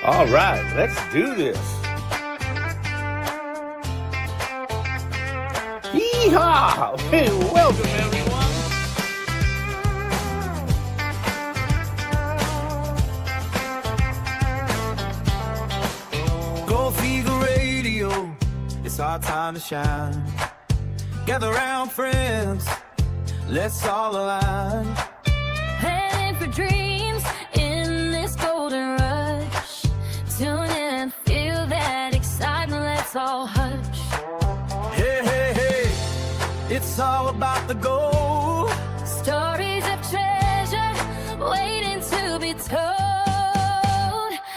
All right, let's do this. Yeehaw! Hey, welcome everyone. Gold Fever Radio, it's our time to shine. Gather round, friends, let's all align. Heading for dreams in this golden rush. Tune in, feel that excitement, let's all hush. Hey, hey, hey, it's all about the gold. Stories of treasure waiting to be told.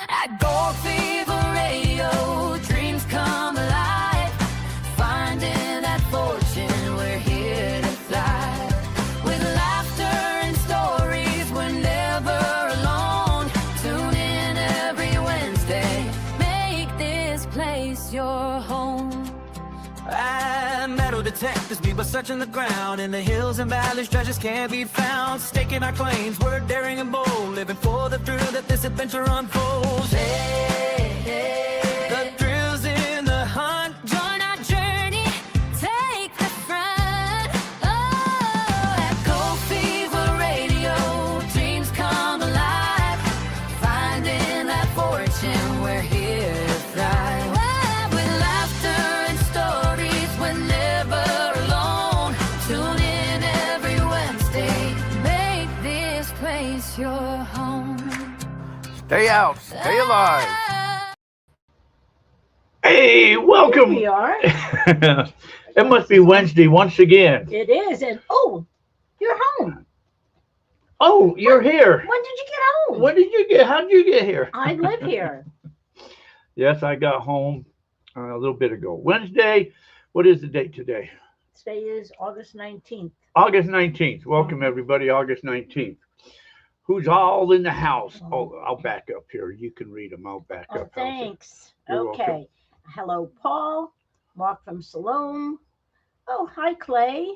At Gold Fever Radio, dreams come alive. Finding that fortune, we're here to fly. With laughter and stories, we're never alone. Tune in every Wednesday, make this place your home. And metal detectors, we were searching the ground. In the hills and valleys, treasures can't be found. Staking our claims, we're daring and bold. Living for the thrill that this adventure unfolds. Hey, hey, the thrills in the hunt. Join our journey, take the front. Oh, at Gold Fever Radio, dreams come alive. Finding that fortune, we're here to thrive. With laughter and stories, we're never alone. Tune in every Wednesday, make this place your home. Stay out, stay alive. Hey, welcome. Here we are. It must be Wednesday once again. It is, and oh, you're home. Oh, you're here. When did you get home? When did you get? How did you get here? I live here. Yes, I got home a little bit ago. Wednesday. What is the date today? Today is August 19th. August 19th. Welcome everybody. August 19th. Who's all in the house? Oh, I'll back up here. You can read them. I'll back Oh, up. thanks. You're Okay. welcome. Hello, Paul. Mark from Salome. Oh, hi, Clay.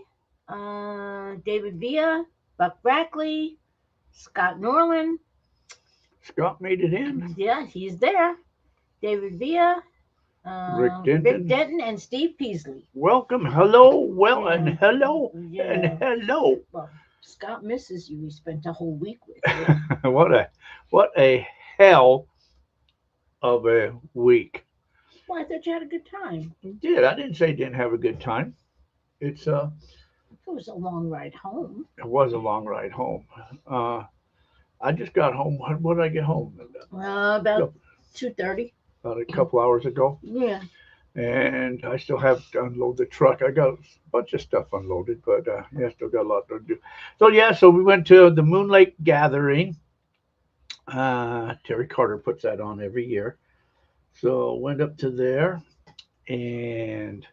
David Villa. Buck Brackley. Scott Norland. Scott made it in. Yeah, he's there. David Villa. Rick Denton. And Steve Peasley. Welcome. Hello. Well, and hello. Yeah. And hello. Well, Scott misses you. He spent a whole week with you. what a hell of a week. Well, I thought you had a good time. Did I didn't say didn't have a good time. It It was a long ride home. was a long ride home. I just got home. What did I get home? About 2:30. About a couple hours ago, Yeah. and I still have to unload the truck. I got a bunch of stuff unloaded, but yeah, still got a lot to do. So we went to the Moon Lake Gathering. Terry Carter puts that on every year. So went up to there, and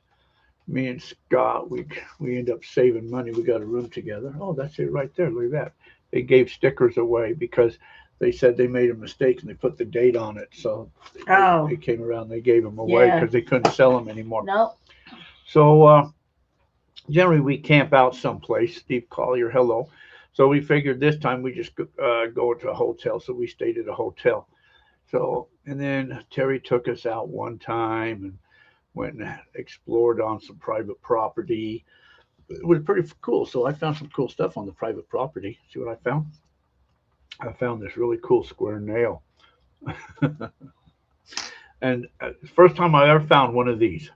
me and Scott, we end up saving money. We got a room together. Oh, that's it right there. Look at that. They gave stickers away because they said they made a mistake and they put the date on it. So they came around, they gave them away because they couldn't sell them anymore. No. So generally we camp out someplace. Steve Collier, hello. So we figured this time we just go to a hotel. So we stayed at a hotel. So, and then Terry took us out one time and went and explored on some private property. It was pretty cool. So I found some cool stuff on the private property. See what I found? I found this really cool square nail. And first time I ever found one of these.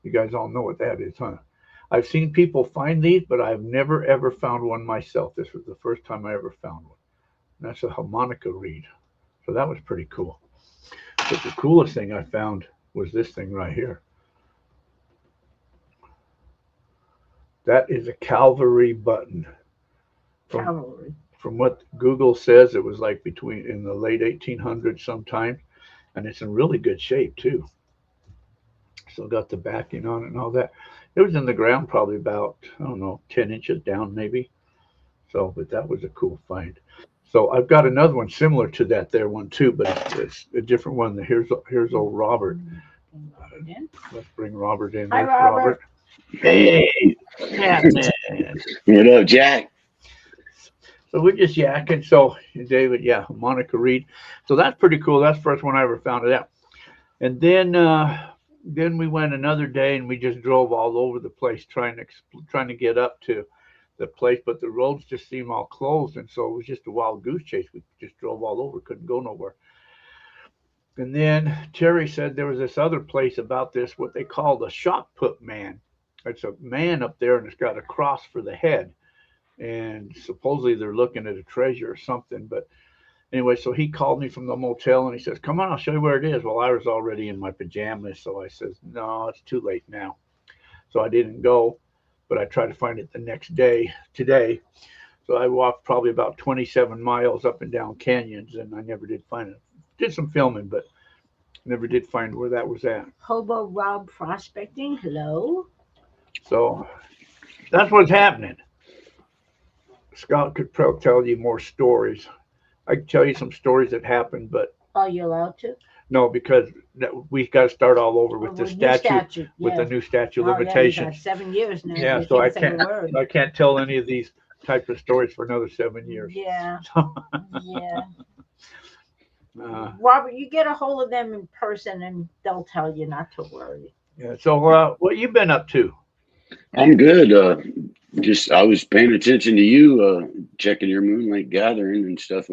You guys all know what that is, huh? I've seen people find these, but I've never ever found one myself. This was the first time I ever found one. And that's a harmonica reed. So that was pretty cool. But the coolest thing I found was this thing right here. That is a Calvary button. Cavalry. From what Google says, it was like in the late 1800s sometime, and it's in really good shape too. Still got the backing on it and all that. It was in the ground probably about, I don't know, 10 inches down maybe. So, but that was a cool find. So I've got another one similar to that there one too, but it's a different one. Here's old Robert. Let's bring Robert in. Hi, Robert. Hey, What up, Jack? So we're just yakking. So David, yeah, Monica Reed. So that's pretty cool. That's the first one I ever found it out. And then we went another day and we just drove all over the place trying to get up to the place, but the roads just seemed all closed, and so it was just a wild goose chase. We just drove all over, couldn't go nowhere. And then Terry said there was this other place about this, what they call the shot put man. It's a man up there and it's got a cross for the head. And supposedly they're looking at a treasure or something. But anyway, so he called me from the motel and he says, come on, I'll show you where it is. Well, I was already in my pajamas. So I says, no, it's too late now. So I didn't go, but I tried to find it the next day, today. So I walked probably about 27 miles up and down canyons and I never did find it. Did some filming, but never did find where that was at. Hobo Rob prospecting. Hello. So that's what's happening. Scott could probably tell you more stories. I could tell you some stories that happened, but Are you allowed to? no, because we got to start all over with the New statute, with the yeah. new statute Oh, yeah, you lemitations. got 7 years now. Yeah, You so say a word. I can't tell any of these types of stories for another 7 years. Yeah, yeah. Robert, you get a hold of them in person and they'll tell you not to worry. Yeah. So what you been up to? I'm good. Just I was paying attention to you, checking your moonlight gathering and stuff.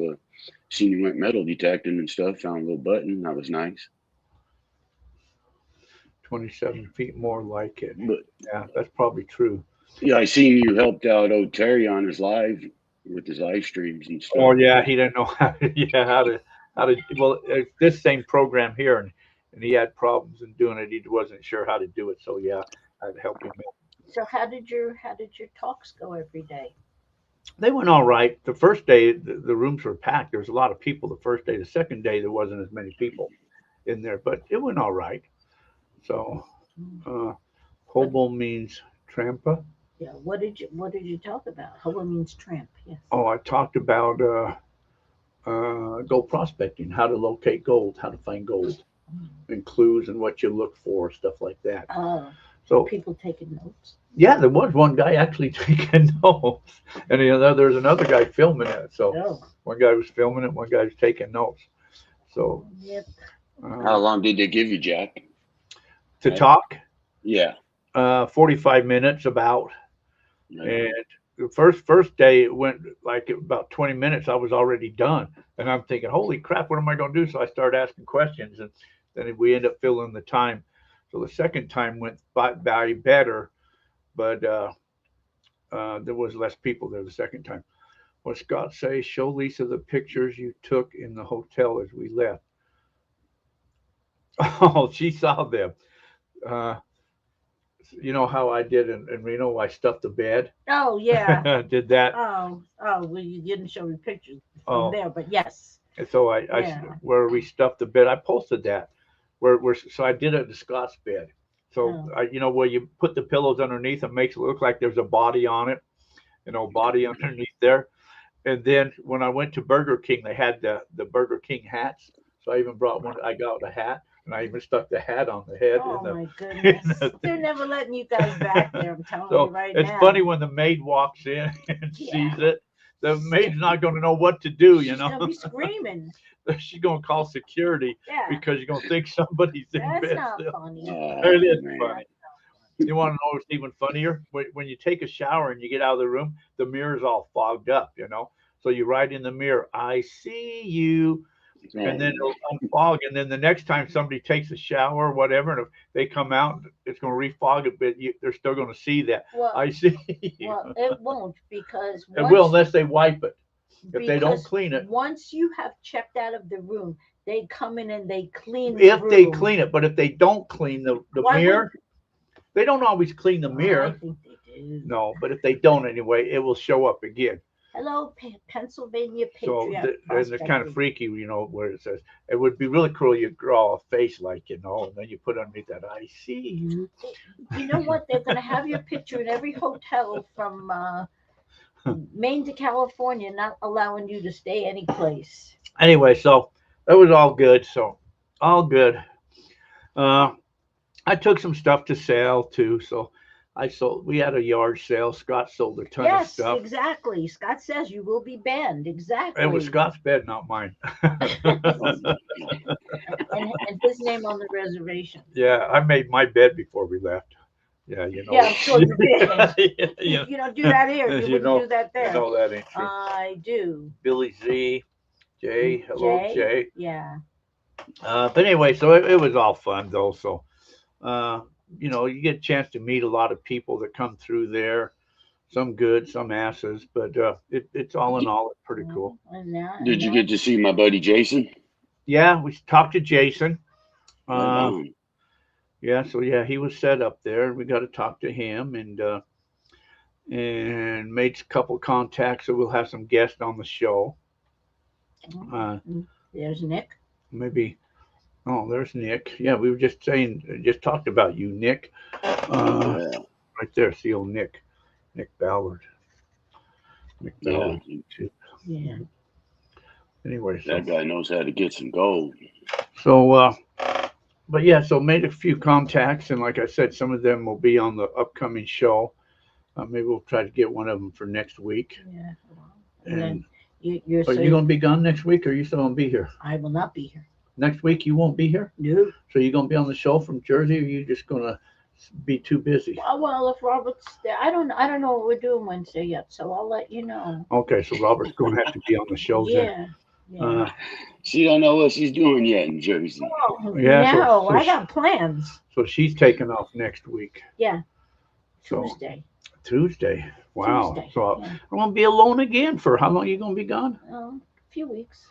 Seen you went metal detecting and stuff. Found a little button. That was nice. 27 feet more like it. But Yeah, that's probably true. yeah, I seen you helped out old Terry on his with his live streams and stuff. Oh yeah, he didn't know how to well, this same program here, and he had problems in doing it. He wasn't sure how to do it, so yeah, I had to help him out. So how did your talks go every day? They went all right. The first day, the rooms were packed. There was a lot of people the first day. The second day, there wasn't as many people in there, but it went all right. So, hobo means trampa. Yeah. What did you talk about? Hobo means tramp. Yes. Oh, I talked about gold prospecting, how to locate gold, how to find gold, and clues and what you look for, stuff like that. Oh. So People taking notes. yeah, there was one guy actually taking notes, and there's another guy filming it. So Oh. one guy was filming it, one guy was taking notes. So Yep. How long did they give you, Jack? to talk, Yeah. 45 minutes about, and the first day it went like about 20 minutes. I was already done, and I'm thinking, holy crap, what am I going to do? So I started asking questions, and then we end up filling the time. So the second time went by better, but there was less people there the second time. What Scott say? Show Lisa the pictures you took in the hotel as we left. Oh, she saw them. You know how I did in Reno? I stuffed the bed. Oh yeah. Did that. Oh, well, you didn't show me pictures Oh. from there, but yes. And so Yeah. where we stuffed the bed, I posted that. So I did it in Scott's bed. So Oh. where you put the pillows underneath, it makes it look like there's a body on it, body underneath there. And then when I went to Burger King, they had the Burger King hats. So I even brought one. I got a hat, and I even stuck the hat on the head. Oh in the, my goodness. They're never letting you guys back there, I'm telling So you right it's now. funny when the maid walks in and Yeah. sees it. The maid's not going to know what to do. She's gonna be screaming. She's going to call security Yeah. because you're going to think somebody's in That's bed. not still. funny. It is man. funny. You want to know what's even funnier? When you take a shower and you get out of the room, the mirror's all fogged up, So you write in the mirror, I see you, and then it'll unfog. And then the next time somebody takes a shower or whatever, and if they come out, it's going to refog it, but they're still going to see that. Well, I see you. well, it won't because It will unless they wipe it. If they don't because clean it. Once you have checked out of the room, they come in and they clean the If they room. clean it, but if they don't clean the Why mirror, they don't always clean the I mirror. think they do. No, but if they don't anyway, it will show up again. Hello, Pennsylvania So Patriot. and it's kind of freaky, where it says it would be really cool. You draw a face and then you put underneath that, I see you. You know what? They're going to have your picture in every hotel from Maine to California, not allowing you to stay any place. Anyway, so that was all good. So all good. I took some stuff to sell too. So We had a yard sale. Scott sold a ton of Yes, stuff. exactly. Scott says you will be banned. Exactly. It was Scott's bed, not mine. and his name on the reservation. Yeah, I made my bed before we left. Yeah, you know. Yeah, I'm sure you did. Yeah, You don't do that here. You you wouldn't know, do that there. you know that ain't true. I do. Billy Z, Jay, hello Jay. Yeah. But anyway, so it was all fun though. So, you get a chance to meet a lot of people that come through there. Some good, some asses, but it's all in all, it's pretty cool. And now, Did you get to see my buddy Jason? Yeah, we talked to Jason. Right on. Yeah, so yeah, he was set up there. We got to talk to him and made a couple contacts. So we'll have some guests on the show. There's Nick. Maybe. Oh, there's Nick. Yeah, we were just talked about you, Nick. Yeah. Right there, see old Nick Ballard. Nick Ballard. Yeah. Anyway, so, That guy knows how to get some gold. so but yeah, so made a few contacts, and like I said, some of them will be on the upcoming show. Maybe we'll try to get one of them for next week. Yeah. And And then you're are you going to be gone next week, or are you still going to be here? I will not be here. Next week you won't be here? No. So you're going to be on the show from Jersey, or are you just going to be too busy? Well, if Robert's there, I don't know what we're doing Wednesday yet, so I'll let you know. Okay, so Robert's going to have to be on the show then. Yeah. She don't know what she's doing yet in Jersey. Yeah, No, so I got plans. So she's taking off next week. Yeah. So Tuesday. Wow. Tuesday, So yeah. I'm going to be alone again for how long are you going to be gone? A few weeks.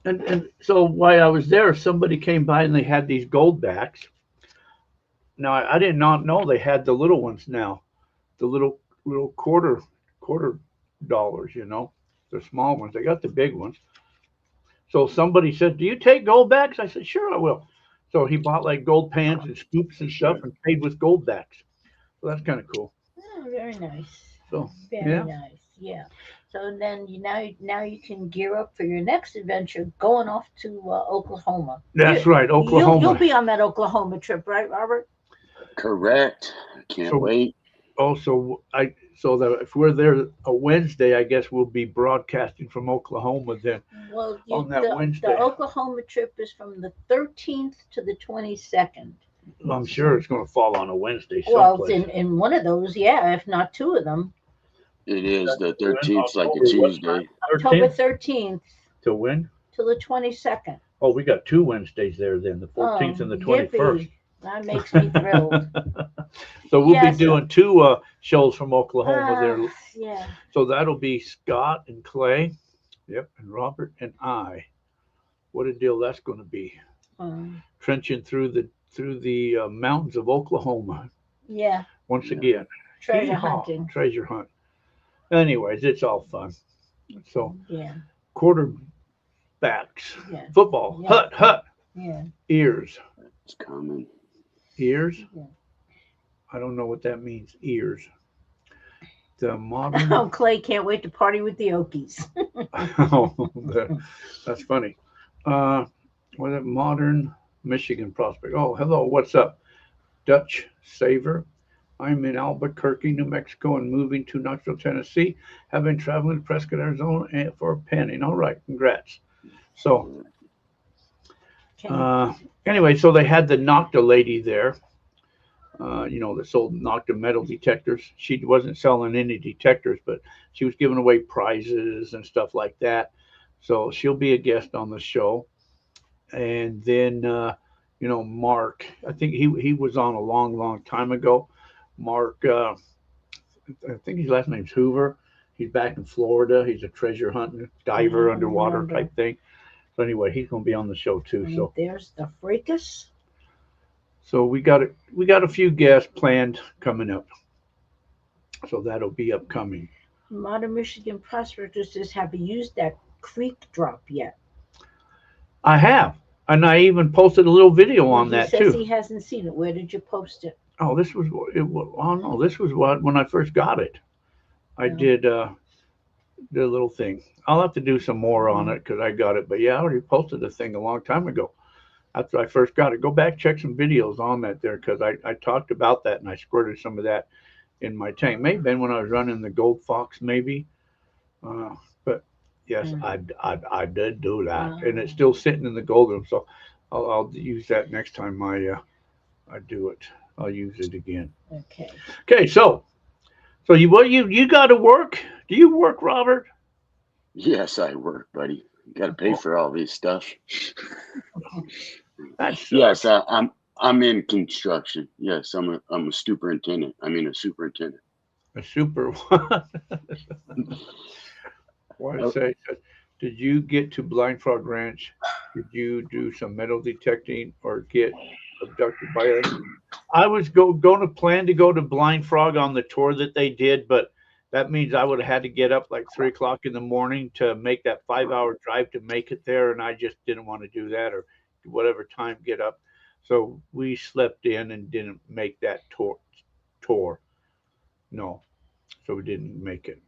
And so while I was there, somebody came by and they had these gold backs. Now I did not know they had the little ones now, the little quarter dollars, the small ones. They got the big ones. So somebody said, "Do you take gold backs?" I said, "Sure, I will." So he bought like gold pans and scoops and stuff and paid with gold backs. So that's kind of cool. Oh, very nice. So Very yeah. nice. Yeah. So then now you can gear up for your next adventure, going off to Oklahoma. That's right, Oklahoma. You'll be on that Oklahoma trip, right, Robert? Correct. I can't wait. Also, if we're there a Wednesday, I guess we'll be broadcasting from Oklahoma then. Well, On that Wednesday. the Oklahoma trip is from the 13th to the 22nd. I'm sure it's going to fall on a Wednesday Well, someplace. in one of those, yeah, if not two of them. It is the 13th, like a Tuesday. October 13th 13th to when? to the 22nd. Oh, we got two Wednesdays there then, the 14th and the 21st. Yippee. That makes me thrilled. So we'll Yes. be doing two shows from Oklahoma there. Yeah. So that'll be Scott and Clay, yep, and Robert and I. What a deal that's going to be. Trenching through the mountains of Oklahoma Yeah. once again. Treasure Yeehaw. hunting. Treasure hunt. Anyways, it's all fun. So Yeah. quarterbacks, Yeah. football, Yeah. hut, Yeah. ears. It's coming. Ears? Yeah. I don't know what that means. Ears. The modern. Oh, Clay can't wait to party with the Okies. That's funny. What a modern Michigan prospect. Oh, hello. What's up? Dutch Saver. I'm in Albuquerque, New Mexico, and moving to Knoxville, Tennessee. Have been traveling to Prescott, Arizona for penning. All right. Congrats. So, anyway, so they had the Nocta lady there, that sold Nocta metal detectors. She wasn't selling any detectors, but she was giving away prizes and stuff like that. So she'll be a guest on the show. And then, Mark, I think he was on a long, long time ago. Mark, I think his last name's Hoover. He's back in Florida. He's a treasure hunting diver, underwater type thing. So anyway, he's going to be on the show too. And So there's the Freakus. So we got a few guests planned coming up. So that'll be upcoming. Modern Michigan prospectors says, have you used that creek drop yet? I have, and I even posted a little video on that He says too. he hasn't seen it. Where did you post it? Oh, this was when I first got it. I did a little thing. I'll have to do some more on it because I got it. But yeah, I already posted the thing a long time ago. After I first got it, go back, check some videos on that there because I talked about that and I squirted some of that in my tank. Maybe been when I was running the Gold Fox, maybe. But yes, I did do that, and it's still sitting in the gold room. So I'll use that next time I do it. I'll use it again. Okay. Okay, so you got to work? Do you work, Robert? Yes, I work, buddy. Got to pay for all this stuff. That's Yes, I'm in construction. Yes, I'm a superintendent. I mean a superintendent. a super. What I say? Did you get to Blind Frog Ranch? Did you do some metal detecting or get abducted by aliens? I was going to plan to go to Blind Frog on the tour that they did, but that means I would have had to get up like 3 o'clock in the morning to make that 5 hour drive to make it there, and I just didn't want to do that or whatever time get up. So we slept in and didn't make that tour. No, so we didn't make it.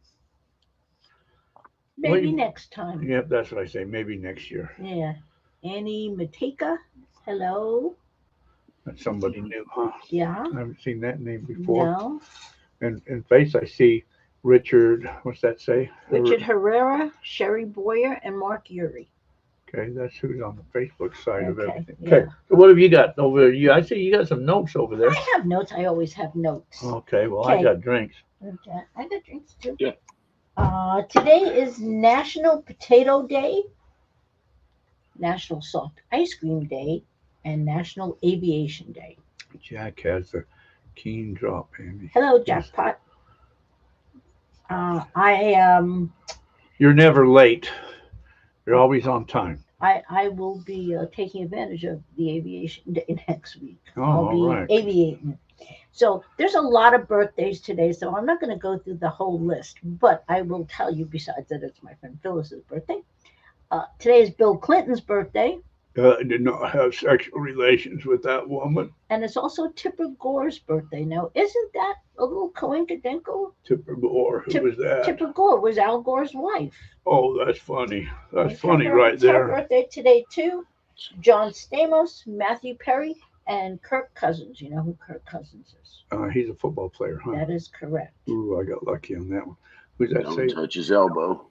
Maybe Wait. next time. Yep, that's what I say. Maybe next year. Yeah. Annie Mateka. Hello. That's somebody new, huh? Yeah. I haven't seen that name before. No. And in face, I see Richard. What's that say? Richard Herrera, Sherry Boyer, and Mark Urey. Okay, that's who's on the Facebook side of Okay, everything. yeah. Okay, so what have you got over there? I see you got some notes over there. I have notes. I always have notes. Okay, well, I Okay. got drinks. Okay. I got drinks too. Yeah. Today is National Potato Day, National Soft Ice Cream Day, and National Aviation Day. Jack has a keen drop, Amy. Hello, Jackpot. You're never late. You're always on time. I will be taking advantage of the Aviation Day next week. Oh, I'll be all right. aviating. So there's a lot of birthdays today, so I'm not going to go through the whole list, but I will tell you, besides that, it's my friend Phyllis's birthday. Today is Bill Clinton's birthday, Did not have sexual relations with that woman. and it's also Tipper Gore's birthday. Now, isn't that a little coincidental? Tipper Gore. Who was that? Tipper Gore was Al Gore's wife. Oh, that's funny. That's It's funny her- right it's her there. birthday today, too. John Stamos, Matthew Perry, and Kirk Cousins. You know who Kirk Cousins is? He's a football player, huh? That is correct. Ooh, I got lucky on that one. Who's that Don't say? touch his elbow.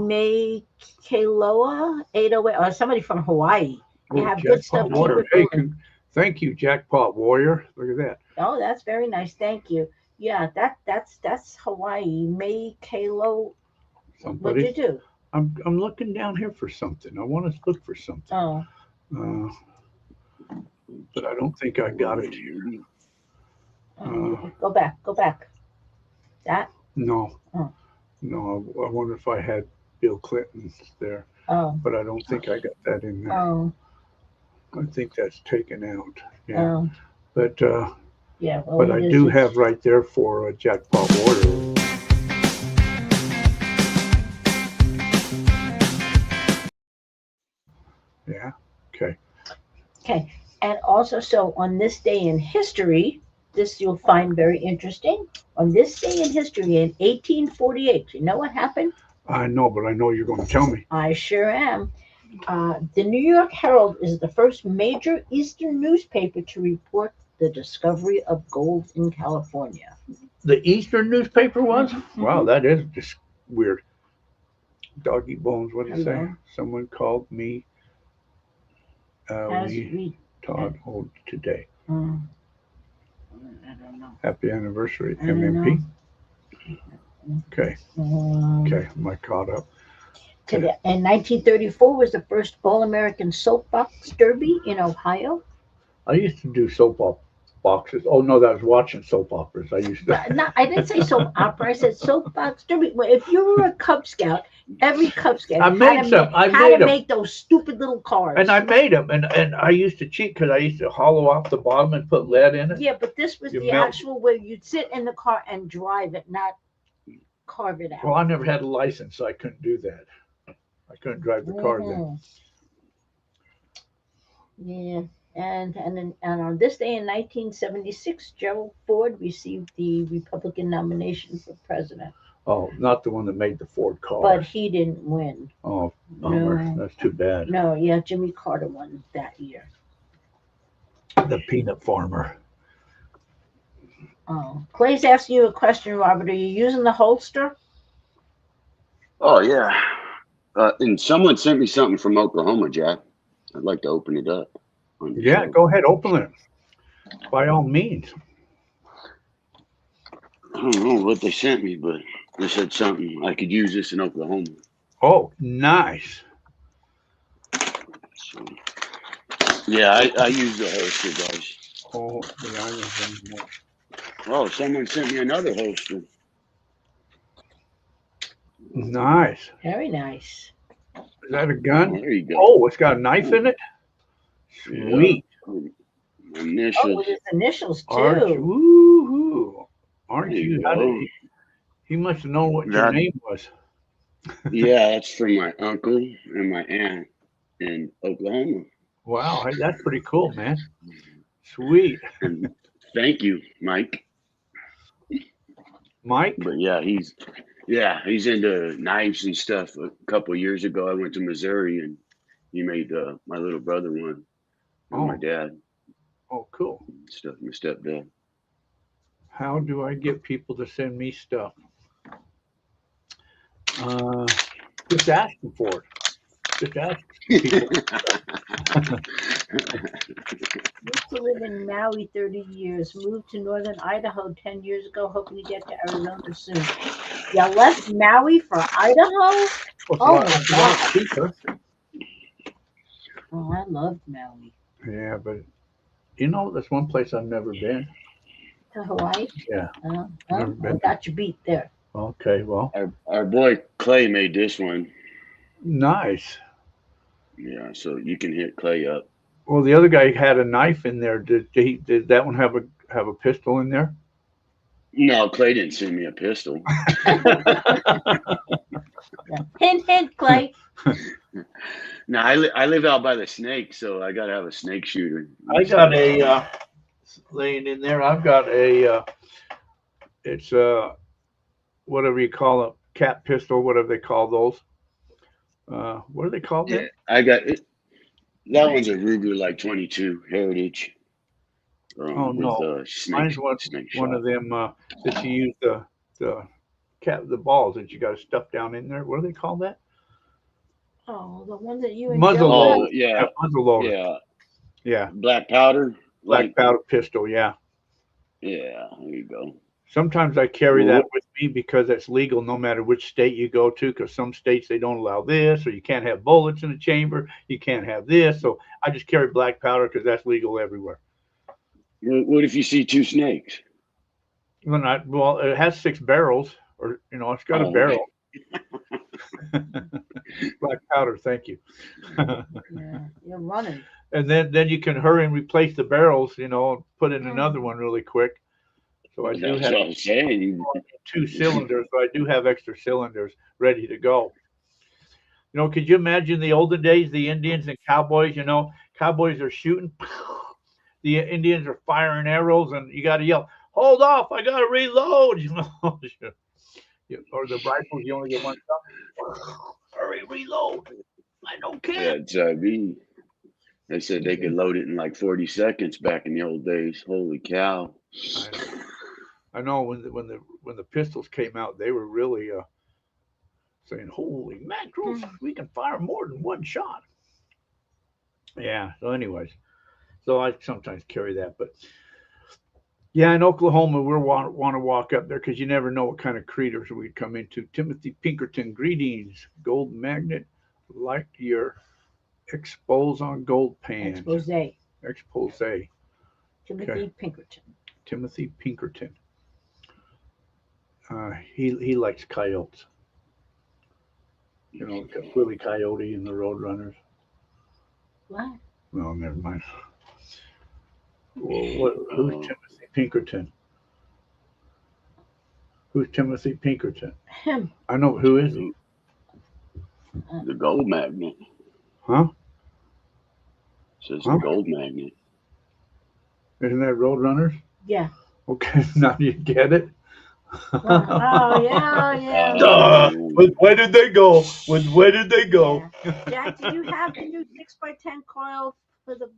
May Keloa 808, or somebody from Hawaii. They have good stuff Jackpot Warrior. too. Hey, thank you, Jackpot Warrior. Look at that. Oh, that's very nice. Thank you. Yeah, that's Hawaii. May Kalo. What'd you Somebody. do? I'm looking down here for something. I want to look for something. Oh, But I don't think I got it here. go back. Go back. That. No. Oh. No, I wonder if I had Bill Clinton there, Oh. but I don't think I got that in there. Oh. I think that's taken out. Yeah. Oh. But Yeah. Well, but it I is- do have right there for Jackpot Warrior. Yeah. Okay. Okay. And also, so on this day in history, this you'll find very interesting. On this day in history, in 1848, you know what happened? I know, but I know you're going to tell me. I sure am. The New York Herald is the first major Eastern newspaper to report the discovery of gold in California. The Eastern newspaper was? Mhm. Wow, that is just weird. Doggy Bones, what did it say? Hello. Someone called me. As We we, Todd hold today. I don't know. Happy anniversary, I don't MMP. Okay, Um, okay, am I caught up? Today, in 1934 was the first All-American Soapbox Derby in Ohio. I used to do soap boxes. Oh no, that was watching soap operas. I used to. No, I didn't say soap opera. I said soapbox derby. Well, if you were a Cub Scout, every Cub Scout I made some. I had made to 'em. make those stupid little cars. And I made them, and I used to cheat because I used to hollow off the bottom and put lead in it. Yeah, but this was You the melt- actual where you'd sit in the car and drive it, not carve it out. Well, I never had a license, so I couldn't do that. I couldn't drive the car then. Mhm. Yeah, and on this day in 1976, Gerald Ford received the Republican nomination for president, Oh, not the one that made the Ford car. but he didn't win. Oh, bummer. No. That's too bad. No, yeah, Jimmy Carter won that year. The peanut farmer. Oh, Clay's asking you a question, Robert. Are you using the holster? Oh yeah. And someone sent me something from Oklahoma, Jack. I'd like to open it up. On the Yeah, show. go ahead, open it. By all means. I don't know what they sent me, but they said something I could use this in Oklahoma. Oh, nice. So, yeah, I use the holster, guys. Oh, the iron. Oh, someone sent me another holster. Nice. Very nice. Is that a Oh, gun? there you go. Oh, it's got a knife in it. Yeah. Sweet. Oh, Initials. with his initials Arch. too. Woohoo. Aren't There you? you How did go. he must have known what your That- name was. Yeah, that's from my uncle and my aunt in Oklahoma. Wow, hey, that's pretty cool, man. Sweet. And thank you, Mike. Mike? But yeah, he's into knives and stuff. A couple of years ago, I went to Missouri and he made my little brother one, and my Oh. dad Oh, cool. and stuff. My stepdad. How do I get people to send me stuff? Just ask them for it. Just ask people. Used to live in Maui 30 years. Moved to northern Idaho 10 years ago, hoping to get to Arizona soon. You left Maui for Idaho? Well, Oh, it's a my lot God. cheaper. Oh, I loved Maui. Yeah, but you know, that's one place I've never been. To Hawaii? Yeah. Oh, Never I been. got you beat there. Okay, well, Our boy Clay made this one. nice. Yeah, so you can hit Clay up. Well, the other guy had a knife in there. Did that one have a pistol in there? No, Clay didn't send me a pistol. Yeah. Hint, hint, Clay. No, I live out by the snake, so I gotta have a snake shooter. I got a laying in there. I've got a it's whatever you call a cat pistol, whatever they call those. What do they call Yeah, that? I got it. That one's a Ruger like 22 Heritage. Oh, no. Mine's one shot. of them that you use the balls that you got to stuff down in there. What do they call that? Oh, the one that you and Muzzle Joe Oh loader. yeah, Muzzle loader. yeah. Yeah. Black powder. Black Like, powder pistol. Yeah. yeah, there you go. Sometimes I carry Well, that with me because it's legal no matter which state you go to, because some states they don't allow this, or you can't have bullets in the chamber, you can't have this. So I just carry black powder because that's legal everywhere. What if you see two snakes? Well, it has 6 barrels, or it's got a Oh, barrel. Black powder, thank you. Yeah, you're running. And then you can hurry and replace the barrels, and put in another one really quick. So I do That's have what I'm saying. 2 cylinders, so I do have extra cylinders ready to go. Could you imagine the olden days, the Indians and cowboys, cowboys are shooting, the Indians are firing arrows, and you got to yell, hold off, I got to reload, or the rifles, you only get one shot. Hurry, reload. I don't care. Yeah, they said they could load it in like 40 seconds back in the old days. Holy cow. I know when the pistols came out, they were really saying, "Holy mackerels, we can fire more than one shot." Yeah. So, anyways, I sometimes carry that, but yeah, in Oklahoma, we want to walk up there because you never know what kind of creatures we'd come into. Timothy Pinkerton, greetings. Gold magnet, like your expose on gold pans. Expose. Timothy Okay. Pinkerton. Timothy Pinkerton. He likes coyotes. Willie Coyote and the Roadrunners. What? No, never mind. Well, who's Timothy Pinkerton? Who's Timothy Pinkerton? Him. I know. Who is he? The gold magnet. Huh? Says Huh? the gold magnet. Isn't that Roadrunners? Yeah. Okay, now you get it. Oh, yeah. Duh. Where did they go? Where did they go? Yeah. Jack, did you have the new 6x10 coil for the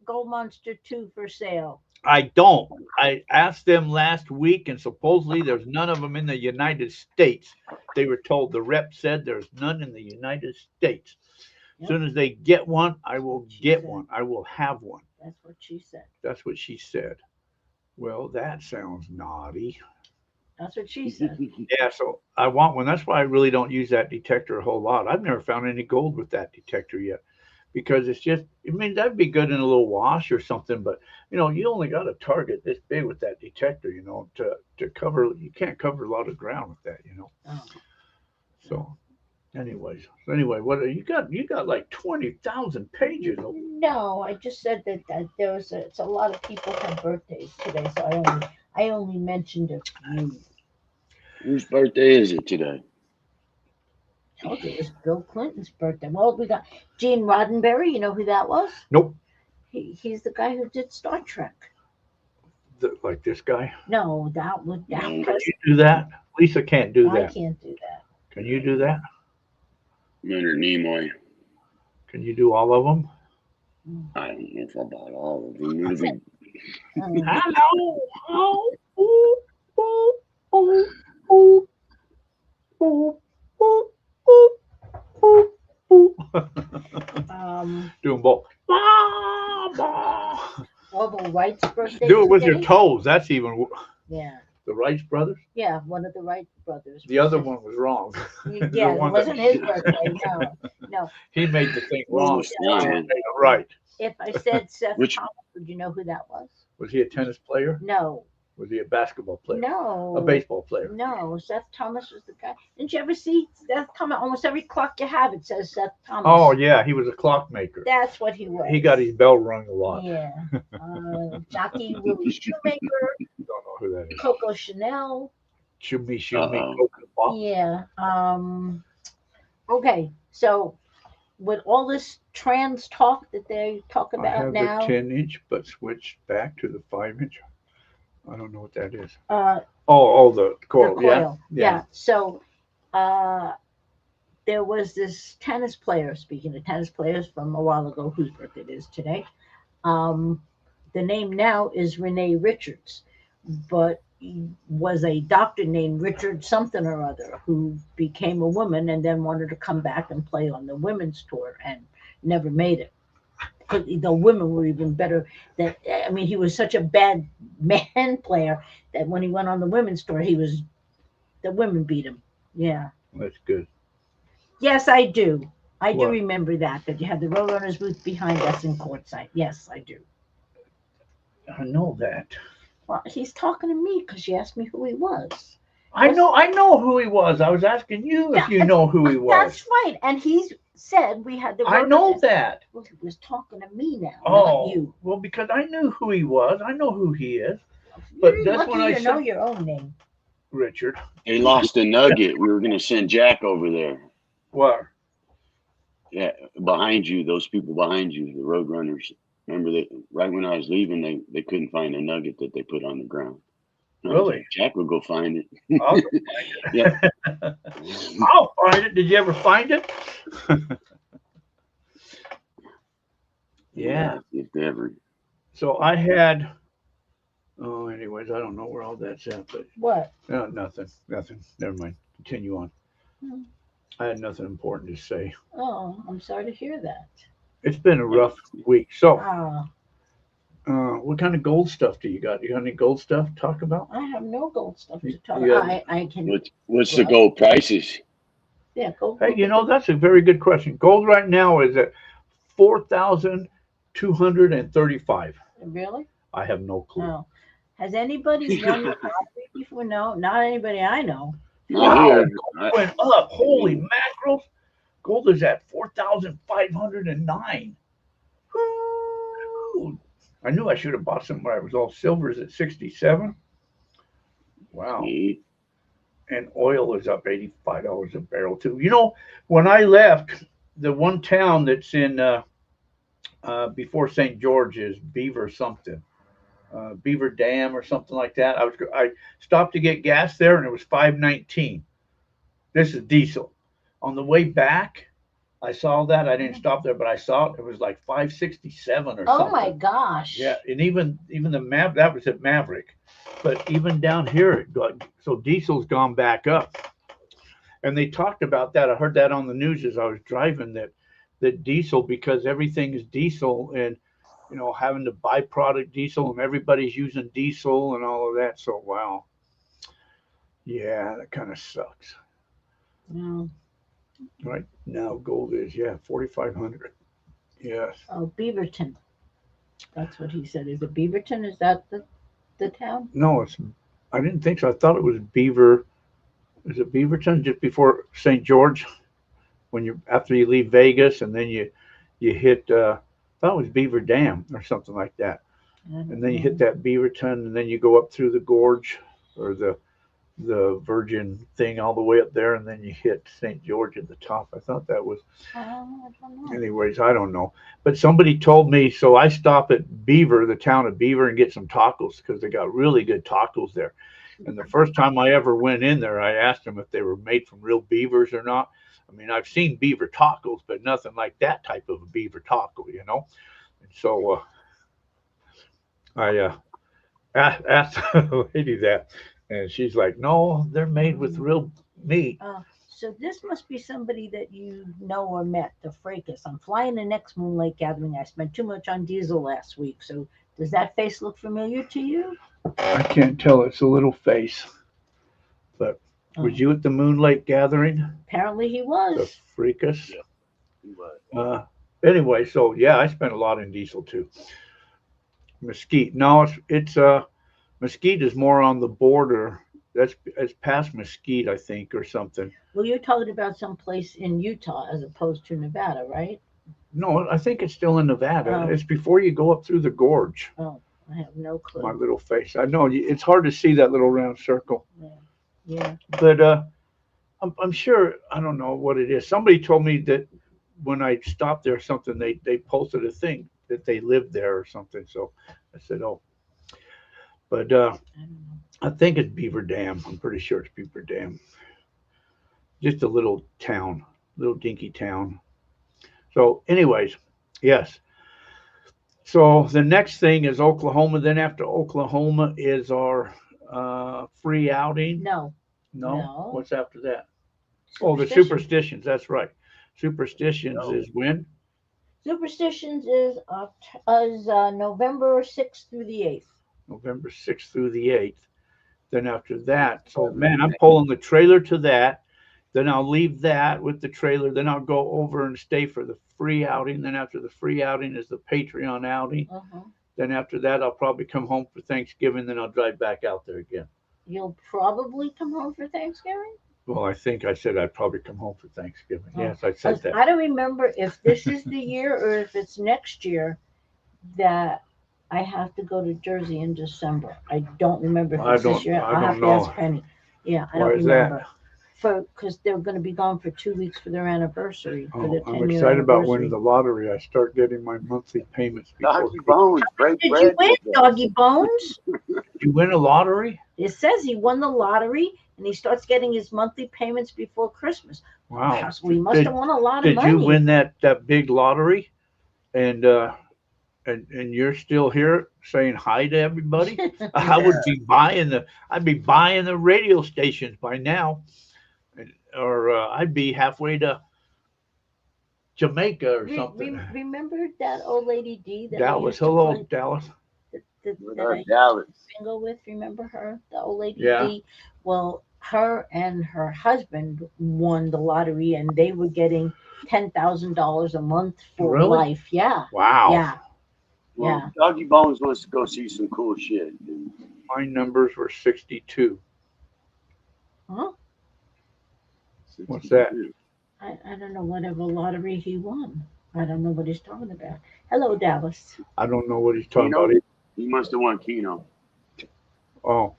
Gold Monster 2 for sale? I don't. I asked them last week, and supposedly there's none of them in the United States. They were told, the rep said there's none in the United States. As soon as they get one, I will get one. I will have one. That's what she said. That's what she said. Well, that sounds naughty. That's what she said. Yeah, so I want one. That's why I really don't use that detector a whole lot. I've never found any gold with that detector yet because it's just, I mean, that'd be good in a little wash or something, but you only got a target this big with that detector, to cover, you can't cover a lot of ground with that. Oh. So anyway, what you got? You got like 20,000 pages. No, I just said that there was it's a lot of people have birthdays today, so I only mentioned a few. Whose birthday is it today? I told you it was Bill Clinton's birthday. Well, we got Gene Roddenberry. You know who that was? Nope. He's the guy who did Star Trek. Like this guy. No, that was that. Can Can you do that? Lisa can't do I that. can't do that. Can you do that? Leonard Nimoy. Can you do all of them? I don't know if I bought all of them. It'll be Hello. Oh, ooh, ooh, ooh, ooh, ooh, ooh, ooh, ooh. Do them both. Orville Wright's birthday. Do it with your today. toes. That's even Yeah, the Rice brothers. yeah, one of the Wright brothers. The other one was wrong. Yeah, it one wasn't that- his birthday. No. He made the thing One wrong. was He made flying. it right. If I said Seth Which- Thomas, would you know who that was? Was he a tennis player? No. Was he a basketball player? No. A baseball player? No, Seth Thomas was the guy. Didn't you ever see Seth Thomas? Almost every clock you have, it says Seth Thomas. Oh yeah, he was a clockmaker. That's what he was. He got his bell rung a lot. Yeah. Jockey Willie Shoemaker, Don't know who that is. Coco Chanel. Shoot me, Uh-oh. Coca Ball. Yeah. Okay. So, with all this trans talk that they talk I about have now, the 10-inch, but switched back to the 5-inch. I don't know what that is. the The coil. coil. Yeah. Yeah. So, there was this tennis player. Speaking of tennis players from a while ago, whose birthday it is today. The name now is Renee Richards, but he was a doctor named Richard something or other who became a woman and then wanted to come back and play on the women's tour and never made it. Because the women were even better. He was such a bad man player that when he went on the women's tour, the women beat him. Yeah. That's good. Yes, I do. I do What? remember that you had the Roadrunners booth behind us in courtside. Yes, I do. I know that. Well, he's talking to me because you asked me who he was. I know who he was. I was asking you if you know who he was. That's right. And he said we had the I know Roadrunners. that. Well, he was talking to me now, Oh, not you. well, because I knew who he was. I know who he is. You're But that's lucky when I to know said, your own name. Richard. They lost a nugget. We were going to send Jack over there. What? Yeah, behind you, those people behind you, the Roadrunners. Remember that right when I was leaving, they couldn't find a nugget that they put on the ground. And I was Really? like, Jack will go find it. I'll go find it. Yeah. I'll find it. Did you ever find it? Yeah. If they ever. So I had. Oh, anyways, I don't know where all that's at, but What? nothing. Never mind. Continue on. Hmm. I had nothing important to say. Oh, I'm sorry to hear that. It's been a rough week. So, Ah, what kind of gold stuff do you got? You got any gold stuff to talk about? I have no gold stuff to talk Yeah. about. I can. What's the gold prices? Yeah, gold. Hey, that's a very good question. Gold right now is at 4,235. Really? I have no clue. No. Has anybody won the lottery before? No, not anybody I know. Not Wow. here. Gold went up. Holy mackerel. Gold is at 4,509. Woo. I knew I should have bought some where I was all silvers at 67. Wow. And oil is up $85 a barrel too. When I left, the one town that's in before St. George is Beaver something, Beaver Dam or something like that. I stopped to get gas there and it was $5.19. This is diesel. On the way back, I saw that. I didn't stop there, but I saw it. It was like 567 or Oh something. my gosh. Yeah, and even the that was at Maverick, but even down here it got so diesel's gone back up, and they talked about that. I heard that on the news as I was driving that diesel, because everything is diesel, and having the byproduct diesel, and everybody's using diesel and all of that. So wow, yeah, that kind of sucks. Mm. Right now, gold is 4,500. Yes. Oh, Beaverton. That's what he said. Is it Beaverton? Is that the town? No, I didn't think so. I thought it was Beaver. Is it Beaverton just before St. George? After you leave Vegas and then you hit. I thought it was Beaver Dam or something like that. And then you hit that Beaverton, and then you go up through the gorge or the Virgin thing all the way up there, and then you hit St. George at the top. I thought that was. I don't know. Anyways, I don't know. But somebody told me, so I stop at Beaver, the town of Beaver, and get some tacos because they got really good tacos there. And the first time I ever went in there, I asked them if they were made from real beavers or not. I mean, I've seen beaver tacos, but nothing like that type of a beaver taco, And so I asked the lady that, and she's like, no, they're made with real meat. So this must be somebody that you know or met, the Fracas. I'm flying the next Moonlight Gathering. I spent too much on diesel last week. So does that face look familiar to you? I can't tell. It's a little face. But was you at the Moonlight Gathering? Apparently he The was. Fracas? Yeah, he was. Anyway, so yeah, I spent a lot in diesel too. Mesquite. No, it's Mesquite is more on the border. It's past Mesquite, I think, or something. Well, you're talking about some place in Utah as opposed to Nevada, right? No, I think it's still in Nevada. Oh. It's before you go up through the gorge. Oh, I have no clue. My little face. I know it's hard to see that little round circle. Yeah. But I'm sure, I don't know what it is. Somebody told me that when I stopped there or something, they posted a thing that they lived there or something. So I said, oh. But I don't know. I think it's Beaver Dam. I'm pretty sure it's Beaver Dam. Just a little town, little dinky town. So anyways, yes. So the next thing is Oklahoma. Then after Oklahoma is our free outing. No. No? What's after that? Oh, the Superstitions. That's right. Superstitions is when? Superstitions is November 6th through the 8th. November 6th through the 8th. Then after that, so man, I'm pulling the trailer to that. Then I'll leave that with the trailer. Then I'll go over and stay for the free outing. Then after the free outing is the Patreon outing. Then after that, I'll probably come home for Thanksgiving. Then I'll drive back out there again. You'll probably come home for Thanksgiving? Well, I think I said I'd probably come home for Thanksgiving. Yes, I said that. I don't remember if this is the year or if it's next year that I have to go to Jersey in December. I don't remember if it's this year. I'll have to ask Penny. Yeah, I don't remember. Because they're going to be gone for 2 weeks for their anniversary. For the 10-year I'm excited about anniversary. winning the lottery. I start getting my monthly payments. Doggy Bones, break Did bread. you win, Doggy Bones? You win a lottery? It says he won the lottery and he starts getting his monthly payments before Christmas. Wow. So we must have won a lot of money. Did you win that big lottery? And you're still here saying hi to everybody? I'd be buying the radio stations by now. Or I'd be halfway to Jamaica or something. Remember that old lady D? That Dallas. Hello, Dallas. That I Dallas. bingo with, remember her? The old lady Yeah. D? Well, her and her husband won the lottery and they were getting $10,000 a month for Really? life. Yeah. Wow. Yeah. Well, Yeah. Doggy Bones wants to go see some cool shit. My numbers were 62. Huh? What's that? I don't know whatever lottery he won. I don't know what he's talking about. Hello, Dallas. I don't know what he's talking Keno? about. He must have won Keno. Oh,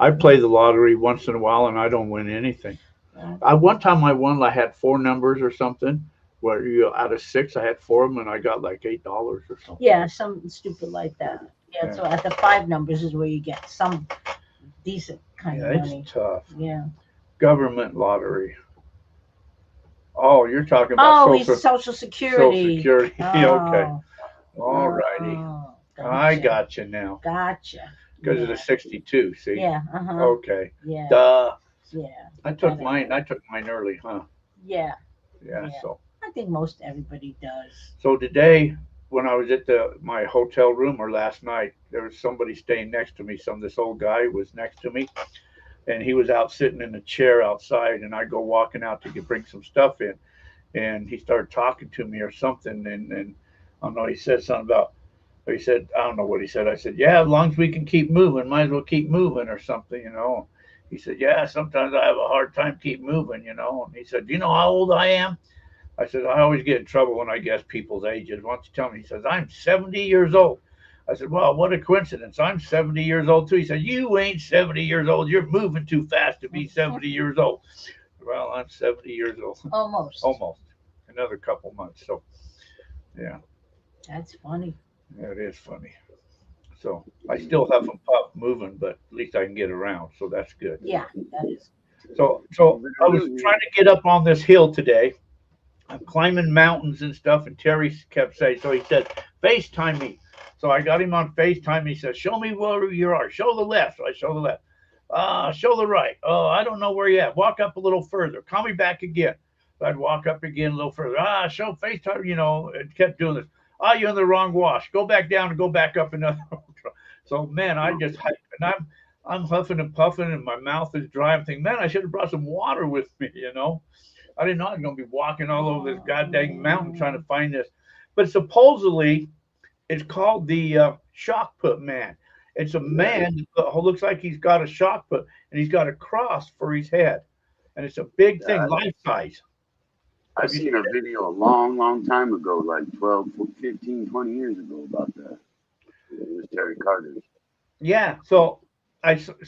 I play the lottery once in a while and I don't win anything. One time I won, I had 4 numbers or something. Where out of 6, I had 4 of them and I got like $8 or something. Yeah, something stupid like that. Yeah, so at the 5 numbers is where you get some decent kind of money. It's tough. Yeah. Government lottery. Oh, you're talking about Oh, he's Social Security. Social Security. Okay. Oh, All righty. oh, I gotcha. got you now. Gotcha. Because of the 62, see? Yeah. Uh-huh. Okay. Yeah. Duh. Yeah. I took mine early, huh? Yeah. Yeah, Yeah. so. I think most everybody does. So today, when I was at my hotel room, or last night, there was somebody staying next to me. This old guy was next to me, and he was out sitting in a chair outside, and I go walking out to bring some stuff in, and he started talking to me or something, and I don't know, he said something about, he said, I don't know what he said. I said, yeah, as long as we can keep moving, might as well keep moving or something, you know. He said, yeah, sometimes I have a hard time keep moving, you know. And he said, do you know how old I am? I said, I always get in trouble when I guess people's ages. Why don't you tell me? He says, I'm 70 years old. I said, well, what a coincidence. I'm 70 years old too. He said, you ain't 70 years old. You're moving too fast to be 70 years old. Well, I'm 70 years old. Almost. Almost. Another couple months. So, yeah. That's funny. Yeah, it is funny. So I still huff and puff moving, but at least I can get around. So that's good. Yeah, that is. So I was trying to get up on this hill today. I'm climbing mountains and stuff, and Terry kept saying, so he said, FaceTime me. So I got him on FaceTime. He says, show me where you are. Show the left. So I show the left. Show the right. Oh, I don't know where you're at. Walk up a little further. Call me back again. So I'd walk up again a little further. Show FaceTime, you know, and kept doing this. You're in the wrong wash. Go back down and go back up another. So, man, I just, and I'm huffing and puffing, and my mouth is dry. I'm thinking, man, I should have brought some water with me, you know. I didn't know I was going to be walking all over this goddamn mountain trying to find this. But supposedly, it's called the shock put man. It's a man who looks like he's got a shock put, and he's got a cross for his head. And it's a big thing, life size. I've seen a video a long, long time ago, like 12, 15, 20 years ago about that. It was Terry Carter's. Yeah. So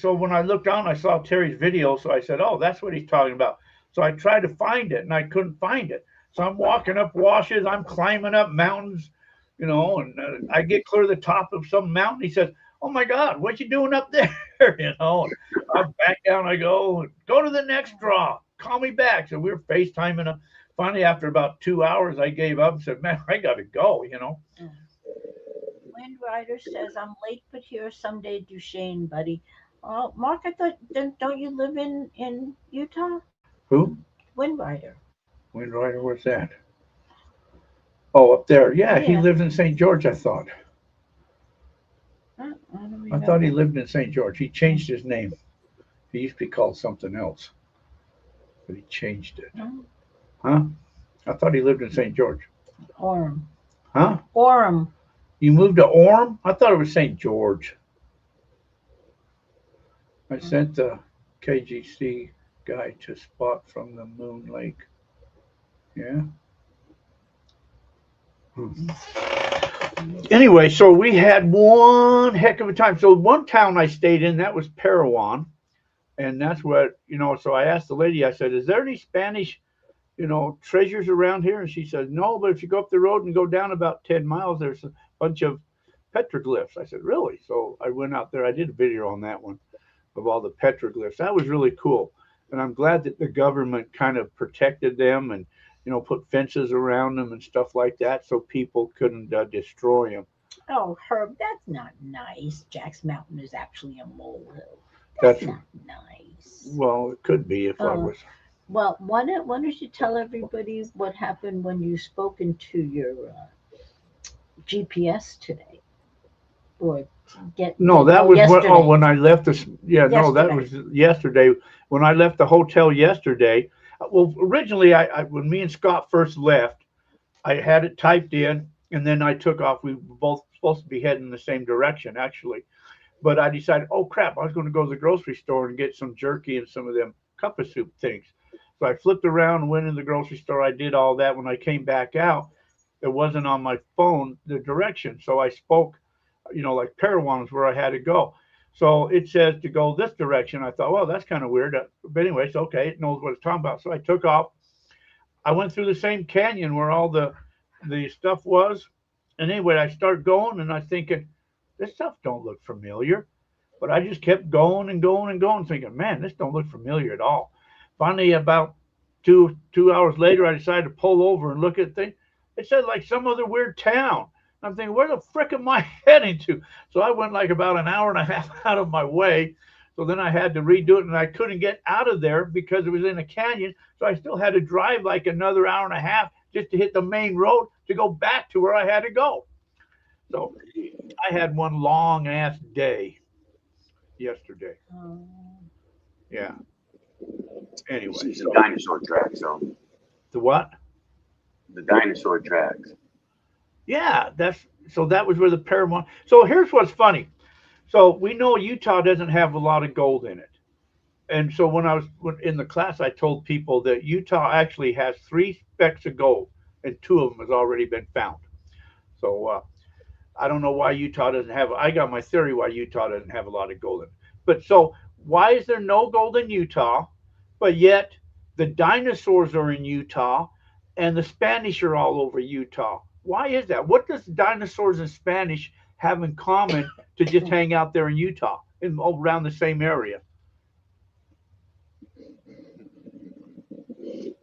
when I looked down, I saw Terry's video. So I said, oh, that's what he's talking about. So I tried to find it, and I couldn't find it. So I'm walking up washes. I'm climbing up mountains, you know, and I get clear to the top of some mountain. He says, oh, my God, what you doing up there? You know, I'm back down. I go to the next draw. Call me back. So we were FaceTiming. Finally, after about 2 hours, I gave up and said, man, I got to go, you know. Wind Rider says, I'm late, but here someday, Duchesne, buddy. Mark, I thought, don't you live in Utah? Who? Wind Rider. Wind Rider, where's that? Oh, up there. Yeah, he Yeah. lives in St. George, I thought. I don't I remember. thought he lived in St. George. He changed his name. He used to be called something else, but he changed it. Oh, Huh? I thought he lived in St. George. Orem. Huh? Orem. You moved to Orem? I thought it was St. George. I sent the KGC guy to spot from the Moon Lake. Yeah. Anyway, so we had one heck of a time. So one town I stayed in, that was Parowan. And that's what, you know, so I asked the lady, I said, is there any Spanish, you know, treasures around here? And she said, no, but if you go up the road and go down about 10 miles, there's a bunch of petroglyphs. I said, really? So I went out there. I did a video on that one of all the petroglyphs. That was really cool. And I'm glad that the government kind of protected them and, you know, put fences around them and stuff like that so people couldn't destroy them. Oh, Herb, that's not nice. Jack's Mountain is actually a molehill. That's Not nice. well, it could be if I was. Well, why don't you tell everybody what happened when you spoke into your GPS today? Or No, that was yesterday. when I left this. Yeah, no, that Yesterday. was yesterday when I left the hotel yesterday. Well, originally, I when me and Scott first left, I had it typed in, and then I took off. We were both supposed to be heading in the same direction, actually. But I decided, oh crap, I was going to go to the grocery store and get some jerky and some of them compass soup things. So I flipped around and went in the grocery store. I did all that. When I came back out, it wasn't on my phone, the direction. So I spoke, you know, like Parowan's where I had to go. So it says to go this direction. I thought, well, that's kind of weird. But anyway, it's okay. It knows what it's talking about. So I took off. I went through the same canyon where all the stuff was. And anyway, I started going and I was thinking, this stuff don't look familiar. But I just kept going and going and going, thinking, man, this don't look familiar at all. Finally, about two hours later, I decided to pull over and look at things. It said like some other weird town. I'm thinking, where the frick am I heading to? So I went like about an hour and a half out of my way. So then I had to redo it, and I couldn't get out of there because it was in a canyon. So I still had to drive like another hour and a half just to hit the main road to go back to where I had to go. So I had one long ass day yesterday. Um, Yeah. You Anyway, see some so dinosaur tracks, so the what? the dinosaur tracks. Yeah, that was where the Paramount. So here's what's funny. So we know Utah doesn't have a lot of gold in it. And so when I was in the class, I told people that Utah actually has 3 specks of gold, and 2 of them has already been found. So I don't know why Utah doesn't have. I got my theory why Utah doesn't have a lot of gold in it. But so why is there no gold in Utah, but yet the dinosaurs are in Utah, and the Spanish are all over Utah? Why is that? What does dinosaurs and Spanish have in common to just hang out there in Utah, in around the same area?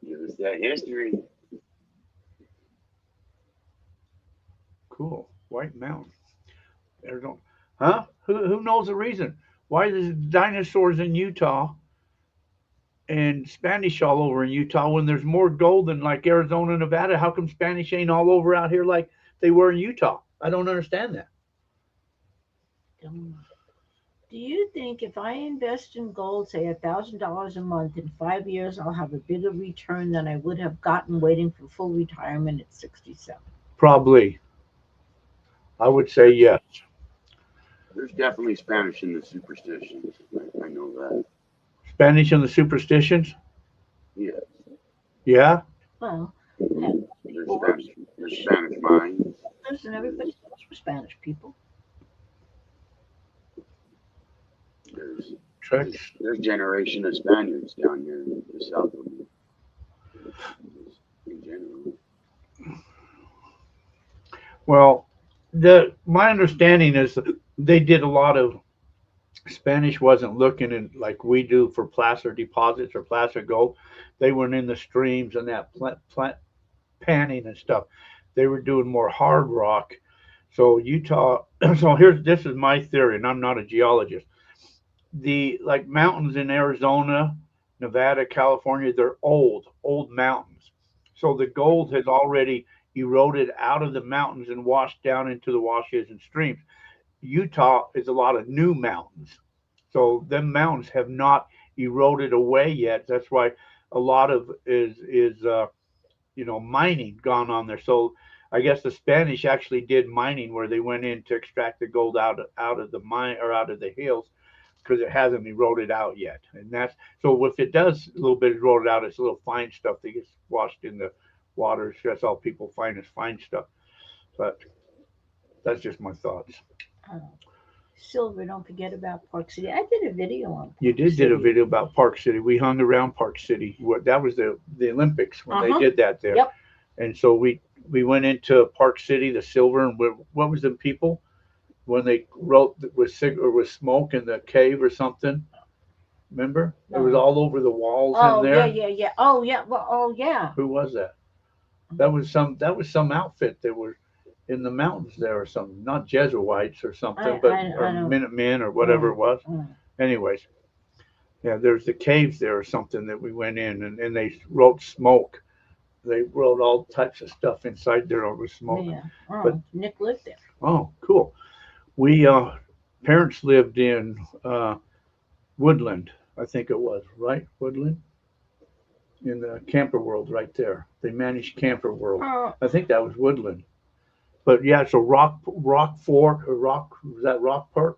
Give us that history. Cool. White Mountain. Arizona. Huh? Who knows the reason? Why there's dinosaurs in Utah and Spanish all over in Utah when there's more gold than like Arizona and Nevada? How come Spanish ain't all over out here like they were in Utah? I don't understand that. do you think if I invest in gold, say $1,000 a month, in 5 years, I'll have a bigger return than I would have gotten waiting for full retirement at 67? Probably. I would say yes. There's definitely Spanish in the superstitions. I know that. Spanish and the superstitions? Yeah. Yeah? Well, There's Spanish. There's Spanish mines. listen, everybody knows we're Spanish people. There's Tricks. there's generation of Spaniards down here in the south of me. In general. Well, my understanding is that they did a lot of Spanish wasn't looking in like we do for placer deposits or placer gold. They weren't in the streams and that plant panning and stuff. They were doing more hard rock. So Utah. So this is my theory, and I'm not a geologist. The like mountains in Arizona, Nevada, California, they're old mountains. So the gold has already eroded out of the mountains and washed down into the washes and streams. Utah is a lot of new mountains. So them mountains have not eroded away yet. That's why a lot of is mining gone on there. So I guess the Spanish actually did mining where they went in to extract the gold out of the mine or out of the hills because it hasn't eroded out yet. And that's so if it does a little bit eroded out, it's a little fine stuff that gets washed in the water. That's all people find is fine stuff. But that's just my thoughts. Silver, don't forget about Park City. I did a video on Park You did City. a video about Park City. We hung around Park City. That was the Olympics when they did that there. Yep. And so we went into Park City, the silver, and what was the people when they wrote with smoke in the cave or something? Remember? It was all over the walls in there. Yeah. Oh, yeah. Well, oh, yeah. Who was that? That was some outfit that was in the mountains there or something. Not Jesuitites or something, or Minutemen or whatever it was. Anyways, yeah, there's the caves there or something that we went in, and they wrote smoke. They wrote all types of stuff inside there over smoke. Yeah. Oh, But Nick lived there. oh, cool. We parents lived in Woodland, I think it was, right? Woodland? In the Camper World right there. They managed Camper World. I think that was Woodland. But yeah, so Rockport, was that Rockport?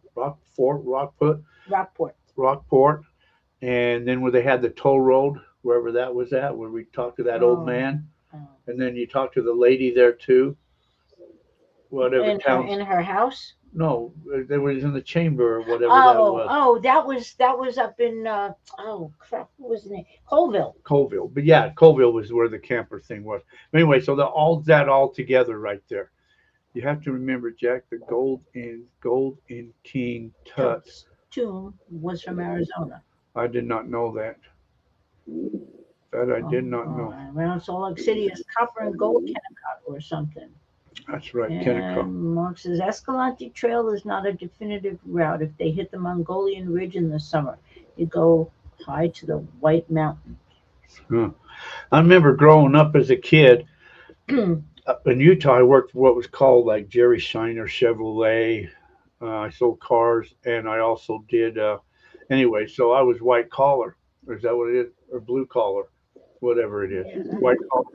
Rockport. And then where they had the toll road, wherever that was at, where we talked to that old man. And then you talked to the lady there too. Whatever town. In her house? No, they was in the chamber or whatever that was. Oh, that was up in oh crap, what was the name? Colville. But yeah, Colville was where the camper thing was. Anyway, so all together right there. You have to remember, Jack, the gold in King Tut's tomb was from Arizona. I did not know that. That I did not know. Around Salt Lake City is copper and gold Kennecott or something. That's right, Kennecott. And Mark says Escalante Trail is not a definitive route. If they hit the Mongolian Ridge in the summer, you go high to the White Mountain. Huh. I remember growing up as a kid up in Utah. I worked for what was called like Jerry Shiner Chevrolet. I sold cars, and I also did. Anyway, so I was white collar. Is that what it is? Or blue collar, whatever it is. Yeah. White collar.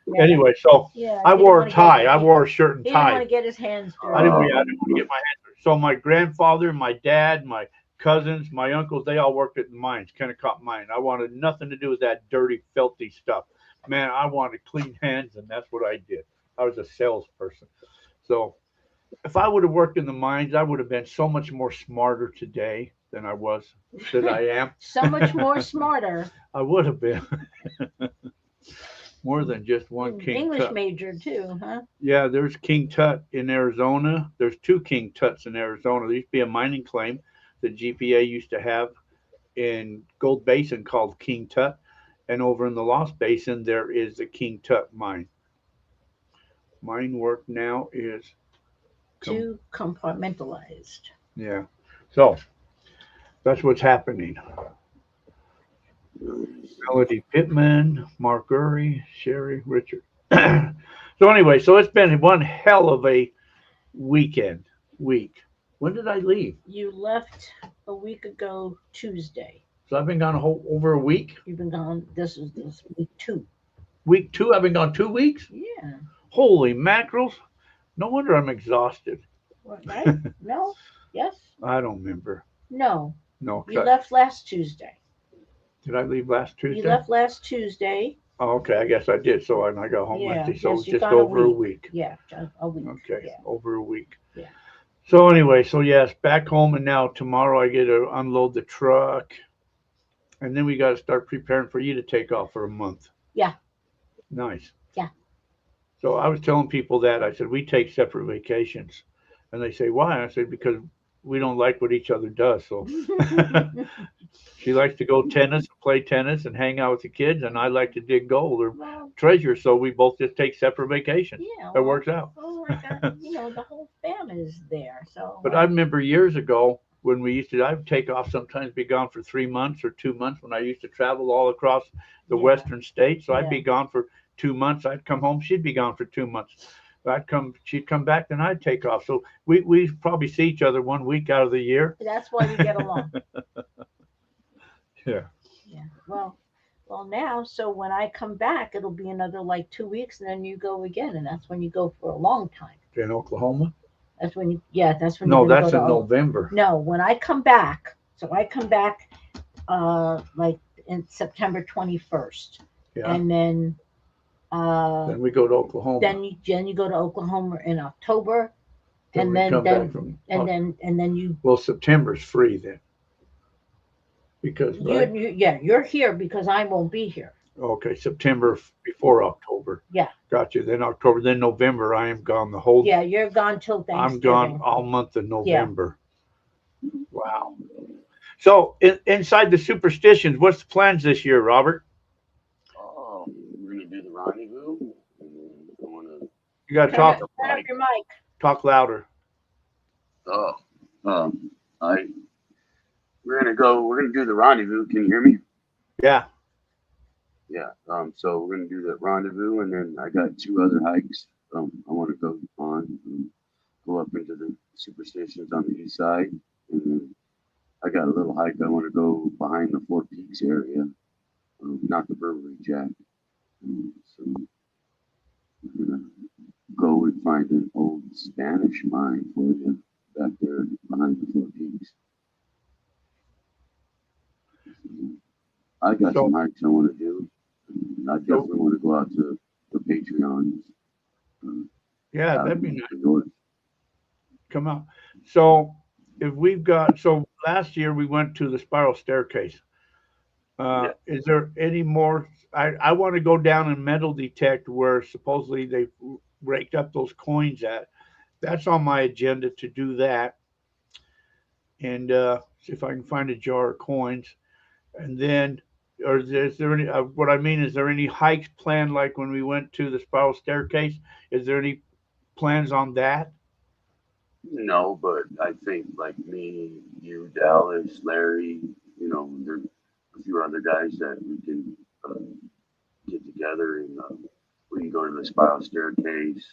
Yeah. Anyway, so Yeah, I he didn't wore a wanna tie. get- I wore a shirt and He didn't want tie. to get his hands dirty. I didn't want to get my hands dirty. So my grandfather, my dad, my cousins, my uncles, they all worked at the mines, Kennecott Mine. I wanted nothing to do with that dirty, filthy stuff. Man, I wanted clean hands, and that's what I did. I was a salesperson. So if I would have worked in the mines, I would have been so much more smarter today than I was, than I am. So much more smarter. I would have been. More than just one King English Tut. major too, huh? Yeah, there's King Tut in Arizona. There's two King Tuts in Arizona. There used to be a mining claim that GPA used to have in Gold Basin called King Tut. And over in the Lost Basin, there is the King Tut mine. Mine work now is, Too compartmentalized. yeah. So that's what's happening. Melody Pittman, Mark Urey, Sherry, Richard. So anyway, so it's been one hell of a week. When did I leave? You left a week ago Tuesday. So I've been gone over a week. You've been gone. This is week 2. Week 2. I've been gone 2 weeks. Yeah. Holy mackerels! No wonder I'm exhausted. What, right? No. Yes. I don't remember. No. No. You left last Tuesday. Did I leave last Tuesday? You left last Tuesday. Oh, okay, I guess I did. So I got home Yeah, Wednesday. So yes, it was you've just gone a over a week. week. Yeah, a week. Okay, Yeah. over a week. Yeah. So anyway, so yes, back home, and now tomorrow I get to unload the truck, and then we got to start preparing for you to take off for a month. Yeah. Nice. Yeah. So I was telling people that I said we take separate vacations, and they say why? And I said because we don't like what each other does. So she likes to go tennis, play tennis, and hang out with the kids, and I like to dig gold or Well, treasure. So we both just take separate vacations. yeah. It works out. Oh my God! The whole family is there. So. But I remember years ago when we used to, I would take off sometimes, be gone for 3 months or 2 months when I used to travel all across the Yeah. western states. So I'd Yeah. be gone for 2 months. I'd come home. She'd be gone for 2 months. She'd come back, then I'd take off. So we probably see each other 1 week out of the year. That's why we get along. Yeah. Yeah. Well, now, so when I come back, it'll be another like 2 weeks, and then you go again, and that's when you go for a long time. In Oklahoma? That's when you. Yeah, that's when. No, you're gonna that's go in to November. No, when I come back. So I come back, like in September 21st, Yeah. and then, Then we go to Oklahoma. then you go to Oklahoma in October, and we then come back from, and then you. well, September's free then. Because, right? You're here because I won't be here. Okay, September before October. Yeah. Gotcha. Then October, then November, I am gone the whole. Yeah, you're gone till Thanksgiving. I'm gone all month of November. Wow. So inside the superstitions, what's the plans this year, Robert? Oh, we're gonna do the rendezvous. And then I wanna. You got to Turn talk up your mic. talk louder. Oh, we're gonna do the rendezvous. Can you hear me? Yeah. Yeah. So we're gonna do the rendezvous, and then I got 2 other hikes. I want to go on, go up into the superstitions on the east side, and then I got a little hike. I want to go behind the Four Peaks area, not the Brewery Jack. So we're gonna go and find an old Spanish mine for you back there behind the Four Peaks. I got some hikes I want to do. I definitely want to go out to the Patreon. Yeah, that'd be nice. Come out. So if we've got, so last year we went to the spiral staircase. Is there any more? I want to go down and metal detect where supposedly they raked up those coins at. That's on my agenda to do that. And see if I can find a jar of coins. And then or is there any? What I mean is there any hikes planned? Like when we went to the spiral staircase, is there any plans on that? No, but I think like me, you, Dallas, Larry, there's a few other guys that we can get together and we can go to the spiral staircase.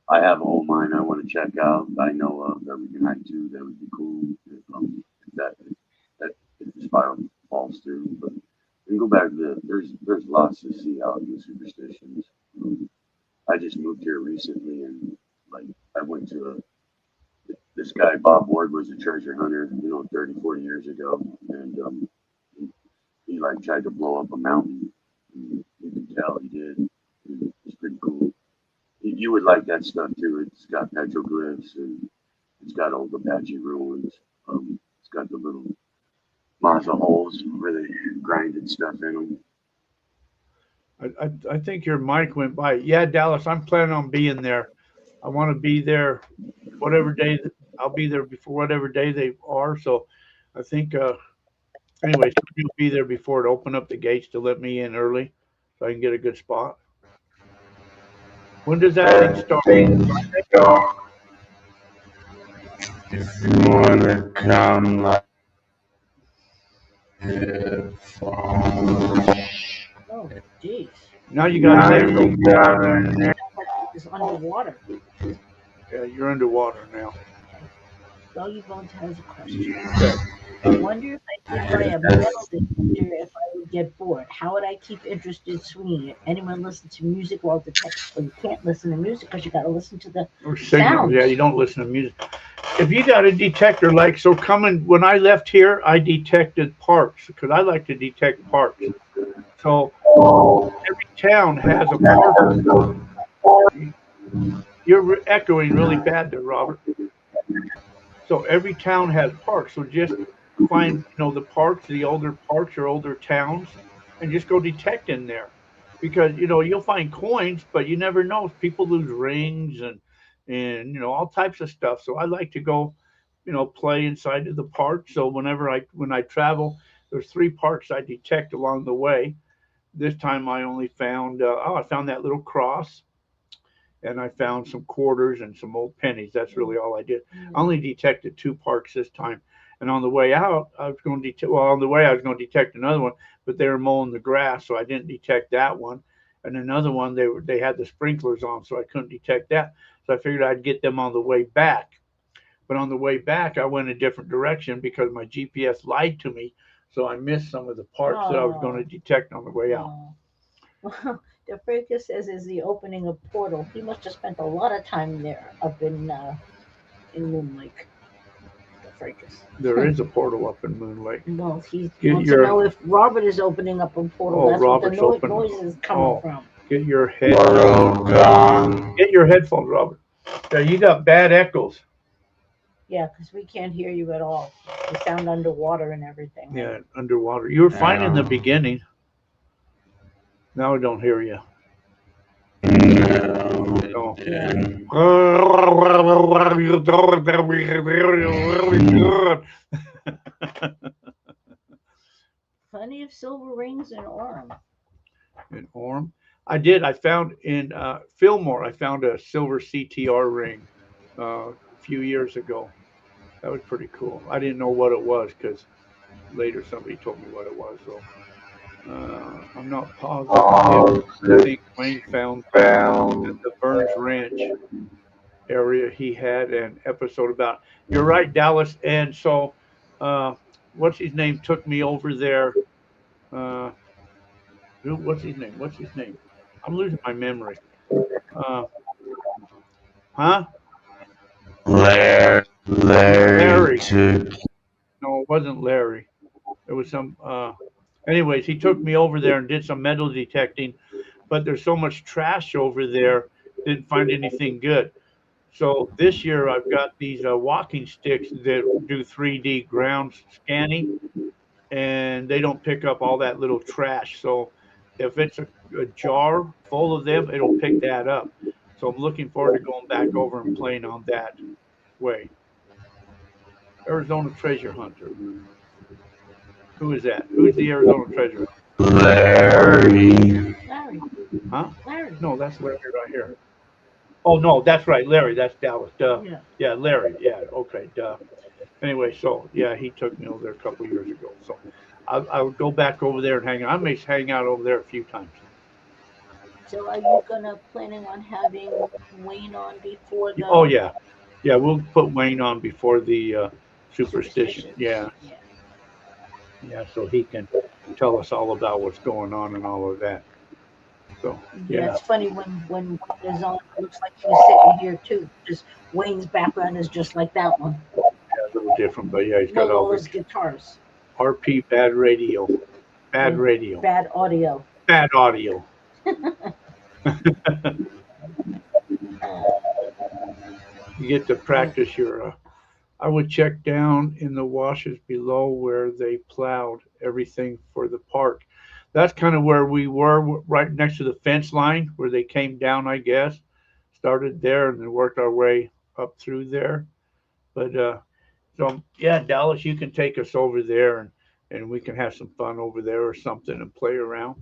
I have a whole mine I want to check out. I know of that we can hike to. That would be cool. If that if the spiral falls through, but we can go back to there's lots to see out in the superstitions. I just moved here recently and like I went to this guy Bob Ward was a treasure hunter, 30, 40 years ago, and he like tried to blow up a mountain. And you can tell he did. It's pretty cool. You would like that stuff too. It's got petroglyphs and it's got old Apache ruins. It's got the little Maza holes where they grinded stuff in them. I think your mic went by. Yeah, Dallas, I'm planning on being there. I want to be there whatever day I'll be there before whatever day they are. So I think anyway, so you'll be there before it open up the gates to let me in early so I can get a good spot. When does that thing start? If you want to come like Oh, jeez. Now you got to say It's underwater. yeah, you're underwater now. Doggy Bones has a question. I wonder if I did buy a metal detector if I would get bored. How would I keep interested swinging it? Anyone listen to music while detecting? Well, you can't listen to music because you got to listen to the Or signals. sounds. Yeah, you don't listen to music. If you got a detector, like, so coming, when I left here, I detected parks because I like to detect parks. So every town has a park. You're echoing really bad there, Robert. So every town has parks. So just find, the parks, the older parks or older towns, and just go detect in there. Because, you'll find coins, but you never know. People lose rings and all types of stuff. So I like to go, play inside of the park. So when I travel, there's 3 parks I detect along the way. This time I only found I found that little cross, and I found some quarters and some old pennies. That's really all I did. I only detected 2 parks this time. And on the way out, I was going to detect. Well, on the way I was going to detect another one, but they were mowing the grass, so I didn't detect that one. And another one, they had the sprinklers on, so I couldn't detect that. So I figured I'd get them on the way back. But on the way back, I went a different direction because my GPS lied to me. So I missed some of the parts that I was going to detect on the way out. Well, DeFricka says is the opening of Portal. He must have spent a lot of time there up in Moon Lake. DeFricka. There is a portal up in Moon Lake. Well, he Get wants your- to know if Robert is opening up a portal. Oh, That's Robert's what the opening. noise is coming from. Get your headphones, Robert. Yeah, you got bad echoes. Yeah, because we can't hear you at all. You sound underwater and everything. Yeah, underwater. You were fine in the beginning. Now I don't hear you. No. Plenty of silver rings in Orem. In Orem, I did. I found in Fillmore. I found a silver CTR ring a few years ago. That was pretty cool. I didn't know what it was because later somebody told me what it was. So I'm not positive. I think Wayne found at the Burns Ranch area. He had an episode about. You're right, Dallas. And so, what's his name? Took me over there. What's his name? What's his name? I'm losing my memory. Huh? Larry. No, it wasn't Larry. It was some. Anyways, he took me over there and did some metal detecting, but there's so much trash over there, didn't find anything good. So this year I've got these walking sticks that do 3D ground scanning, and they don't pick up all that little trash. So if it's a jar full of them, it'll pick that up. So I'm looking forward to going back over and playing on that way. Arizona Treasure Hunter. Who is that? Who's the Arizona treasurer? Larry. Larry. Huh? Larry. No, that's Larry right here. Oh no, that's right, Larry. That's Dallas. Duh. Yeah. Yeah, Larry. Yeah. Okay. Duh. Anyway, so yeah, he took me over there a couple years ago. So I would go back over there and hang out. I may hang out over there a few times. So are you gonna planning on having Wayne on before Oh the yeah, yeah. We'll put Wayne on before the superstition. superstitions? Yeah, Yeah. yeah. So he can tell us all about what's going on and all of that. So Yeah, yeah, it's funny when Wayne is on, it looks like he's sitting here too. Just Wayne's background is just like that one. yeah, a little different, but yeah, he's got Well, all all the his guitars. RP bad radio, bad And radio, bad audio. bad audio. You get to practice your. I would check down in the washes below where they plowed everything for the park. That's kind of where we were, right next to the fence line where they came down, I guess. Started there and then worked our way up through there. But so yeah, Dallas, you can take us over there and we can have some fun over there or something and play around.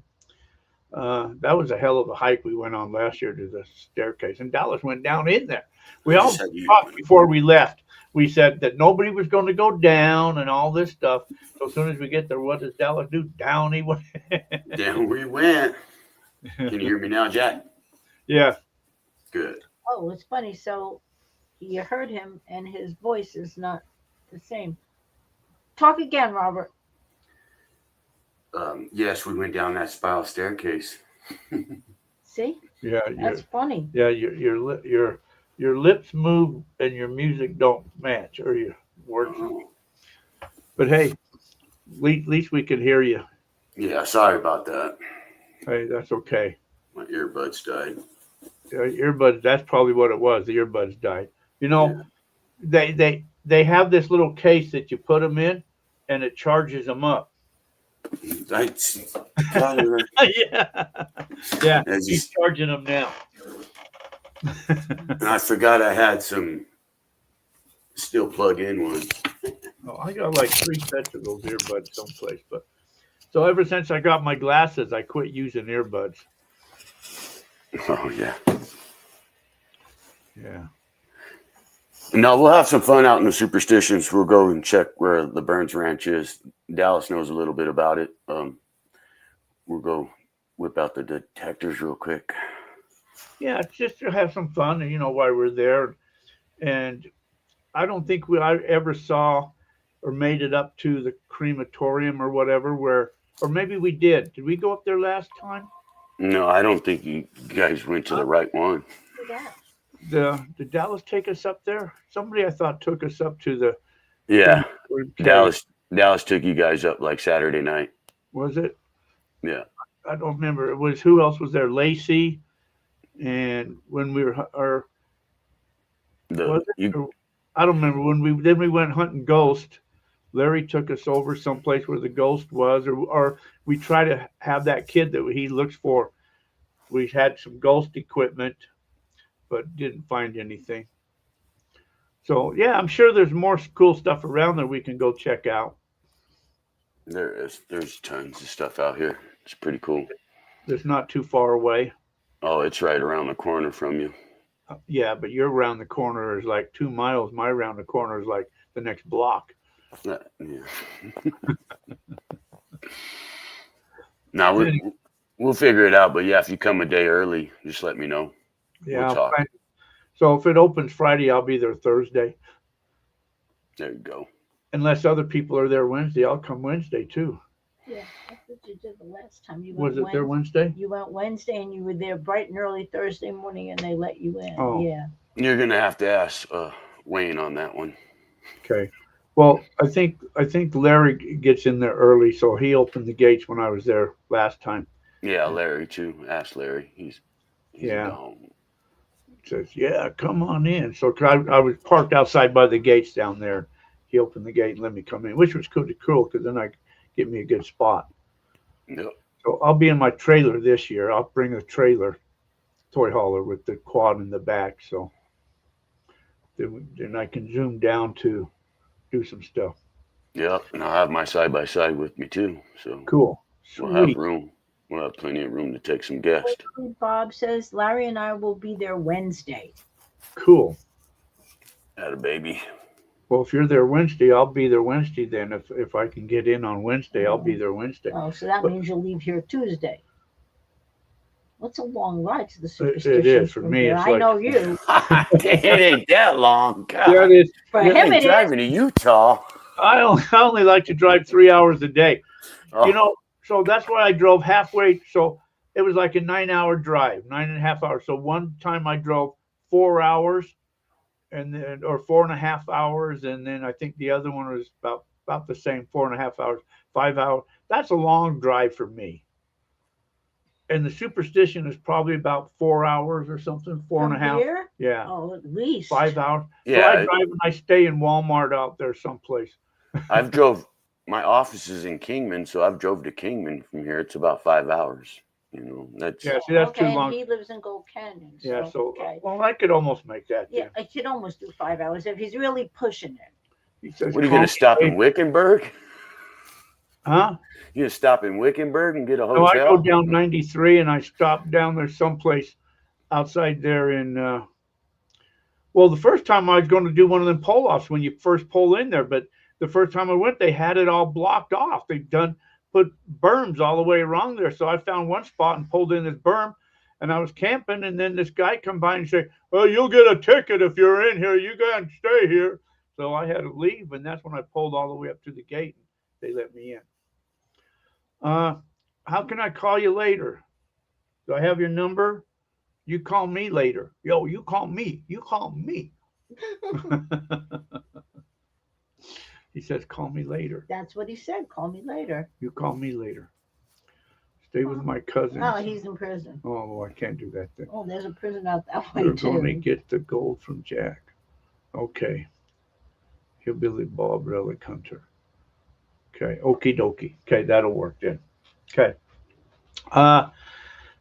That was a hell of a hike we went on last year to the staircase, and Dallas went down in there. We all talked before we left. We said that nobody was going to go down and all this stuff. So as soon as we get there, what does Dallas do? Down he went. Down we went. Can you hear me now, Jack? Yeah. Good. Oh, it's funny. So you heard him, and his voice is not the same. Talk again, Robert. Yes, we went down that spiral staircase. See, Yeah. that's funny. Yeah. Your lips move and your music don't match, or your words. But hey, at least we can hear you. Yeah, sorry about that. Hey, that's okay. My earbuds died. Earbuds. That's probably what it was. The earbuds died. You know, they have this little case that you put them in, and it charges them up. Yeah. Yeah. He's charging them now. And I forgot I had some still plug-in ones. Oh, I got like 3 sets of those earbuds someplace, but so ever since I got my glasses, I quit using earbuds. Oh yeah. Yeah. No, we'll have some fun out in the superstitions. We'll go and check where the Burns Ranch is. Dallas knows a little bit about it. We'll go whip out the detectors real quick. Yeah, it's just to have some fun, and while we're there, and I don't think I ever saw or made it up to the crematorium or whatever, or maybe we did. Did we go up there last time? No, I don't think you guys went to the right one. Did Dallas take us up there? Somebody I thought took us up to the. Yeah, cave. Dallas took you guys up like Saturday night. Was it? Yeah. I don't remember. It was, who else was there? Lacey, and when we were, I don't remember when we went hunting ghost. Larry took us over someplace where the ghost was, or we try to have that kid that he looks for. We had some ghost equipment, but didn't find anything. So yeah, I'm sure there's more cool stuff around there we can go check out. There is. There's tons of stuff out here. It's pretty cool. It's not too far away. Oh, it's right around the corner from you. Yeah, but your around the corner is like 2 miles. My around the corner is like the next block. Yeah. Now we'll figure it out. But yeah, if you come a day early, just let me know. Yeah. We'll talk. So if it opens Friday, I'll be there Thursday. There you go. Unless other people are there Wednesday, I'll come Wednesday too. Yeah, that's what you did the last time. You Was it there Wednesday? You went Wednesday and you were there bright and early Thursday morning, and they let you in. Oh. Yeah. You're gonna have to ask Wayne on that one. Okay. Well, I think Larry gets in there early, so he opened the gates when I was there last time. Yeah, Larry too. Ask Larry. He's gone. Says, yeah, come on in. So I was parked outside by the gates down there. He opened the gate and let me come in, which was cool because then I get me a good spot. Yep. So I'll be in my trailer this year. I'll bring a trailer, toy hauler with the quad in the back. So then I can zoom down to do some stuff. Yep, and I'll have my side by side with me too. So Cool. we'll have Sweet. room. We'll have plenty of room to take some guests. Bob says Larry and I will be there Wednesday. Cool. Had a baby. Well, if you're there Wednesday, I'll be there Wednesday then. If I can get in on Wednesday, I'll be there Wednesday. Oh, so that But- means you'll leave here Tuesday. What's a long ride to the It Superstitions? is for from me. here? It's I like, know you. It ain't that long. God. yeah, it is. For You him, ain't it is. driving to Utah. I only like to drive 3 hours a day. Oh, You know, so that's why I drove halfway. So it was like a 9 hour drive, 9.5 hours. So one time I drove 4 hours and then, or 4.5 hours. And then I think the other one was about the same, 4.5 hours, 5 hours. That's a long drive for me. And the Superstition is probably about 4 hours or something, four and a From half. here? Yeah. Oh, at least 5 hours. So yeah. I drive and I stay in Walmart out there someplace. I've drove. My office is in Kingman, so I've drove to Kingman from here. It's about 5 hours. You know, that's Yeah, see, that's okay, too long. and he lives in Gold Canyon. So, Yeah, so okay. well, I could almost make that. Yeah, Then. I could almost do 5 hours if he's really pushing it. He says, What are you "Call going me to stop in later." Wickenburg? Huh? You going to stop in Wickenburg and get a No, I hotel? go down 93 and I stop down there someplace outside there in. Well, the first time I was going to do one of them pull offs when you first pull in there, but the first time I went, they had it all blocked off. They've put berms all the way around there. So I found one spot and pulled in this berm, and I was camping, and then this guy come by and say, "Well, you'll get a ticket if you're in here. You can't stay here." So I had to leave, and that's when I pulled all the way up to the gate, and they let me in. How can I call you later? Do I have your number? You call me later. Yo, you call me. You call me. He says, call me later. That's what he said. Call me later. You call me later. Stay with my cousins. Oh, he's in prison. Oh, I can't do that then. Oh, there's a prison out that way They're going to too. get the gold from Jack. Okay. Hillbilly Bob Relic Hunter. Okay. Okie dokie. Okay, that'll work then. Okay.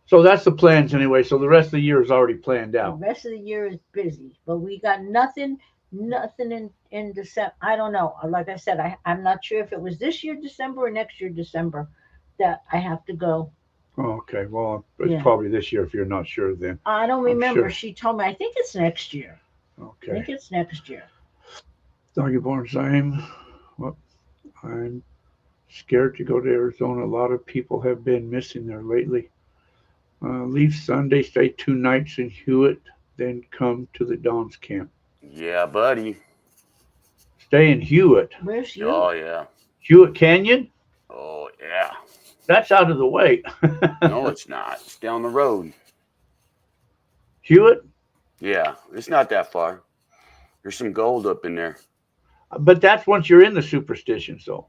So that's the plans anyway. So the rest of the year is already planned The out. rest of the year is busy, but we got nothing in December. I don't know. Like I said, I'm not sure if it was this year December or next year December that I have to go. Oh, okay. Well, it's Yeah. probably this year if you're not sure then. I don't remember. sure. She told me. I think it's next year. I Okay. think it's next year. Doggy Barnes, I'm scared to go to Arizona. A lot of people have been missing there lately. Leave Sunday, stay 2 nights in Hewitt, then come to the Don's camp. Yeah, buddy. Stay in Hewitt. Where's you? Oh, yeah. Hewitt Canyon? Oh, yeah. That's out of the way. No, it's not. It's down the road. Hewitt? Yeah, it's not that far. There's some gold up in there. But that's once you're in the Superstition, so.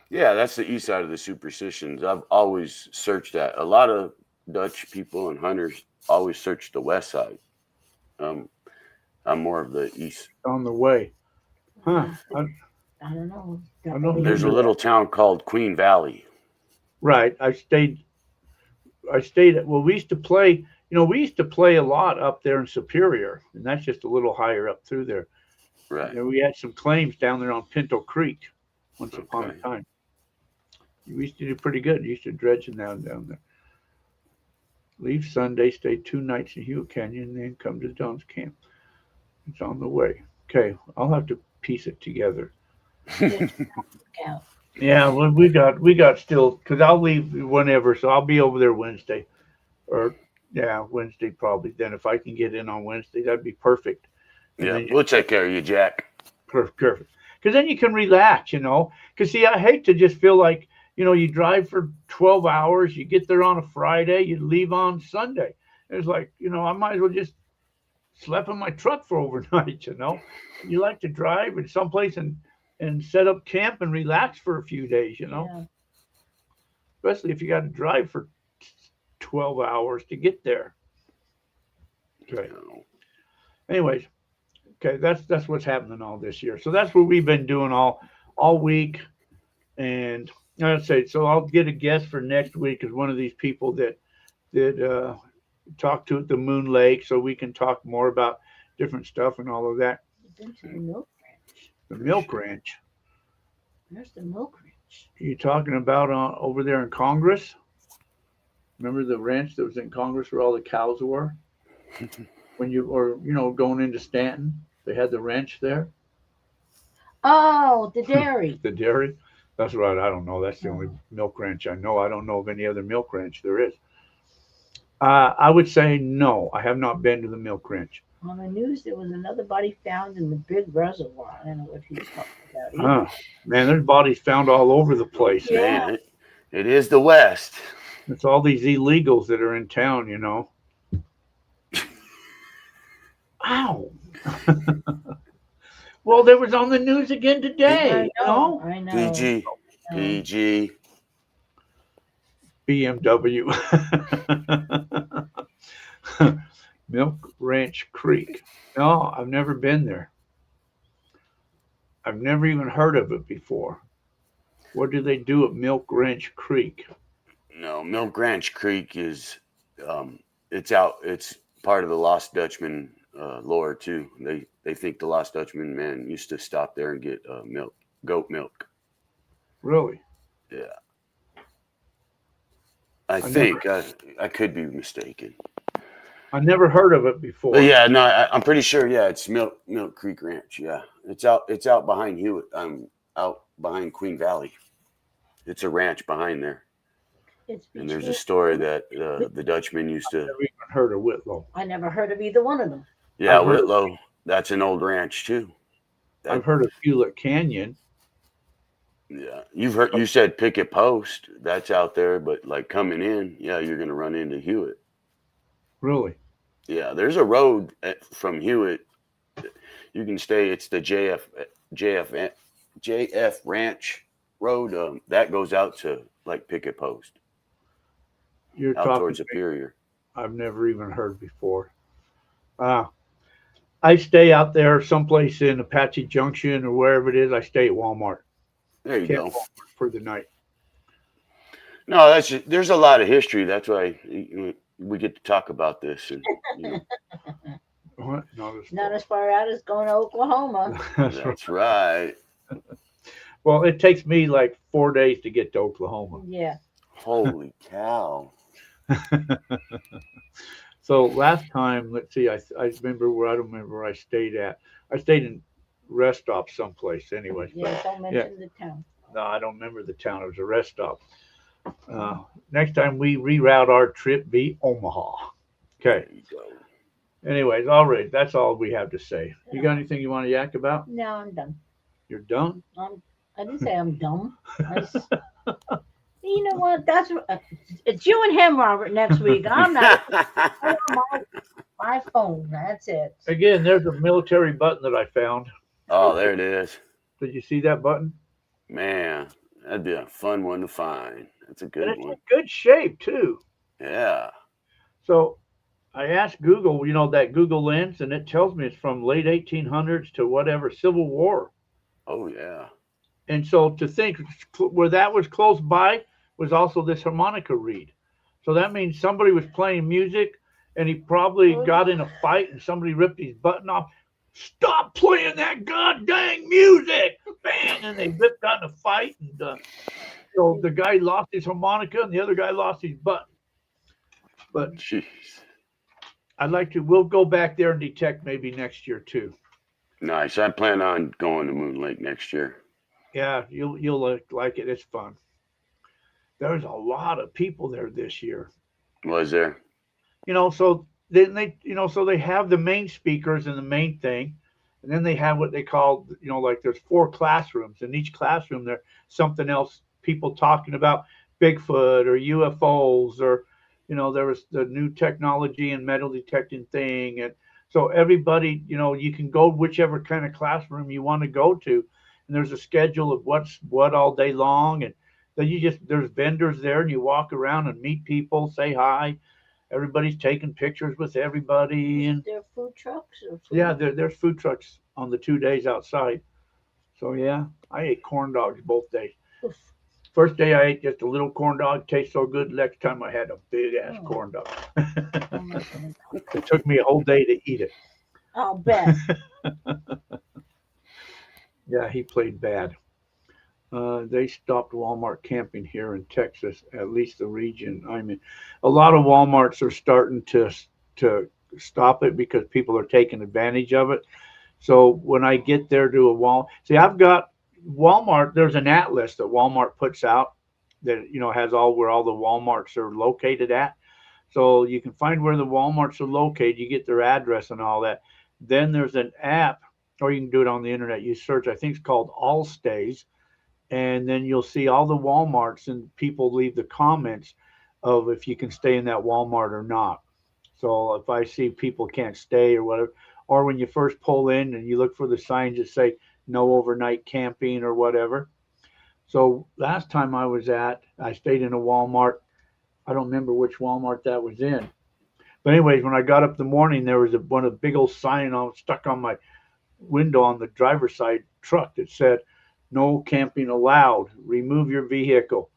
Yeah, that's the east side of the Superstitions. I've always searched that. A lot of Dutch people and hunters always search the west side. I'm more of the east. On the way. Huh. I don't know. I know There's a little town called Queen Valley. Right. I stayed at, well, we used to play a lot up there in Superior, and that's just a little higher up through there. Right. And we had some claims down there on Pinto Creek once upon a Okay. time. We used to do pretty good. We used to dredging down there. Leave Sunday, stay 2 nights in Hewitt Canyon, then come to Don's camp. It's on the way. Okay, I'll have to piece it together. Count. Yeah, well, we got still, because I'll leave whenever, so I'll be over there Wednesday. Or, yeah, Wednesday probably. Then if I can get in on Wednesday, that'd be perfect. And Yeah, then we'll take care of you, Jack. Perfect. Because then you can relax, Because, see, I hate to just feel like, you drive for 12 hours, you get there on a Friday, you leave on Sunday. It's like, I might as well just sleep in my truck for overnight, You like to drive in someplace and set up camp and relax for a few days, Yeah. Especially if you got to drive for 12 hours to get there. Okay. Anyways, okay, that's what's happening all this year. So that's what we've been doing all week. And I'd say, so I'll get a guest for next week, is one of these people that talk to at the Moon Lake, so we can talk more about different stuff and all of that. You've been to the milk ranch. The Milk Ranch. There's the milk ranch. You talking about over there in Congress? Remember the ranch that was in Congress where all the cows were? When you or going into Stanton, they had the ranch there. Oh, the dairy. The dairy. That's right. I don't know. That's the only milk ranch I know. I don't know of any other milk ranch there is. I would say no. I have not been to the milk ranch. On the news, there was another body found in the big reservoir. I don't know what he was talking about either. Man, there's bodies found all over the place. Yeah. Man, it is the West. It's all these illegals that are in town, Ow. Well, there was on the news again today. I know. PG. PG. BMW. Milk Ranch Creek. No, I've never been there. I've never even heard of it before. What do they do at Milk Ranch Creek? No, Milk Ranch Creek is it's part of the Lost Dutchman lore too. They think the Lost Dutchman man used to stop there and get goat milk. Really? Yeah. I think I could be mistaken. I never heard of it before. But yeah, no, I'm pretty sure. Yeah, it's Milk Creek Ranch. Yeah, it's out behind Hewitt. Out behind Queen Valley. It's a ranch behind there. And there's a story that the Dutchman used to. I've never even heard of Whitlow. I never heard of either one of them. Yeah, Whitlow. That's an old ranch too. I've heard of Hewlett Canyon. Yeah, you said Picket Post. That's out there, but like coming in, yeah, you're gonna run into Hewitt. Really? Yeah, there's a road from Hewitt. You can stay. It's the JF Ranch Road. That goes out to like Picket Post. You're out talking towards Superior. I've never even heard before. I stay out there someplace in Apache Junction or wherever it is. I stay at Walmart. There you go. For the night. No, there's a lot of history. That's why we get to talk about this. And, What? Not as far out as going to Oklahoma. That's right. Well, it takes me like 4 days to get to Oklahoma. Yeah. Holy cow. So last time, let's see, I remember where I don't remember where I stayed at. I stayed in rest stop someplace anyway. Yeah, don't mention the town. No, I don't remember the town. It was a rest stop. Next time we reroute our trip, be Omaha. Okay. There you go. Anyways, all right. That's all we have to say. You got anything you want to yak about? No, I'm done. You're done? I didn't say I'm dumb. You know what? It's you and him, Robert, next week. I'm not. I'm on my phone. That's it. Again, there's a military button that I found. Oh, there it is. Did you see that button? Man, that'd be a fun one to find. That's a good And it's one. in good shape too. Yeah. So I asked Google, that Google Lens, and it tells me it's from late 1800s to whatever, Civil War. Oh, yeah. And so to think where that was close by was also this harmonica reed. So that means somebody was playing music and he probably got in a fight and somebody ripped his button off. Stop playing that god dang music! Bang! And they ripped out in a fight. And so the guy lost his harmonica and the other guy lost his button. But Jeez. we'll go back there and detect maybe next year too. Nice. I plan on going to Moon Lake next year. Yeah, you'll like it. It's fun. There's a lot of people there this year. Was there? So then they have the main speakers and the main thing, and then they have what they call, like there's 4 classrooms. In each classroom there's something else, people talking about Bigfoot or UFOs or, there was the new technology and metal detecting thing. And so everybody, you can go whichever kind of classroom you want to go to. And there's a schedule of what's what all day long. And then there's vendors there and you walk around and meet people, say hi. Everybody's taking pictures with everybody. And there food trucks? Yeah, there's food trucks on the 2 days outside. So yeah, I ate corn dogs both days. Oof. First day I ate just a little corn dog, tastes so good. Next time I had a big ass corn dog. It took me a whole day to eat it. I'll bet. Yeah, he played bad. They stopped Walmart camping here in Texas, at least the region I'm in. A lot of Walmarts are starting to stop it because people are taking advantage of it. So when I get there to a see, I've got Walmart. There's an atlas that Walmart puts out that has all where all the Walmarts are located at. So you can find where the Walmarts are located. You get their address and all that. Then there's an app, or you can do it on the internet. You search. I think it's called All Stays, and then you'll see all the Walmarts and people leave the comments of if you can stay in that Walmart or not. So if I see people can't stay or whatever, or when you first pull in and you look for the signs that say no overnight camping or whatever. So last time I stayed in a Walmart. I don't remember which Walmart that was in. But anyways, when I got up in the morning, there was one of the big old sign stuck on my window on the driver's side truck that said, "No camping allowed. Remove your vehicle."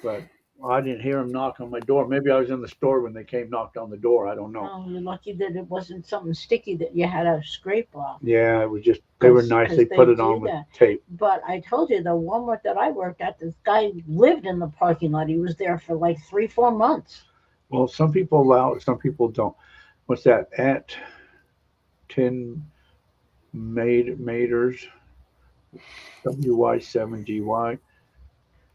But I didn't hear them knock on my door. Maybe I was in the store when they came knocked on the door. I don't know. Oh, you're lucky that it wasn't something sticky that you had to scrape off. Yeah, it was just, they were nice. They put it on with tape. But I told you, the Walmart that I worked at, this guy lived in the parking lot. He was there for like 3-4 months. Well, some people allow it, some people don't. What's that? At 10 Maters, WY7GY.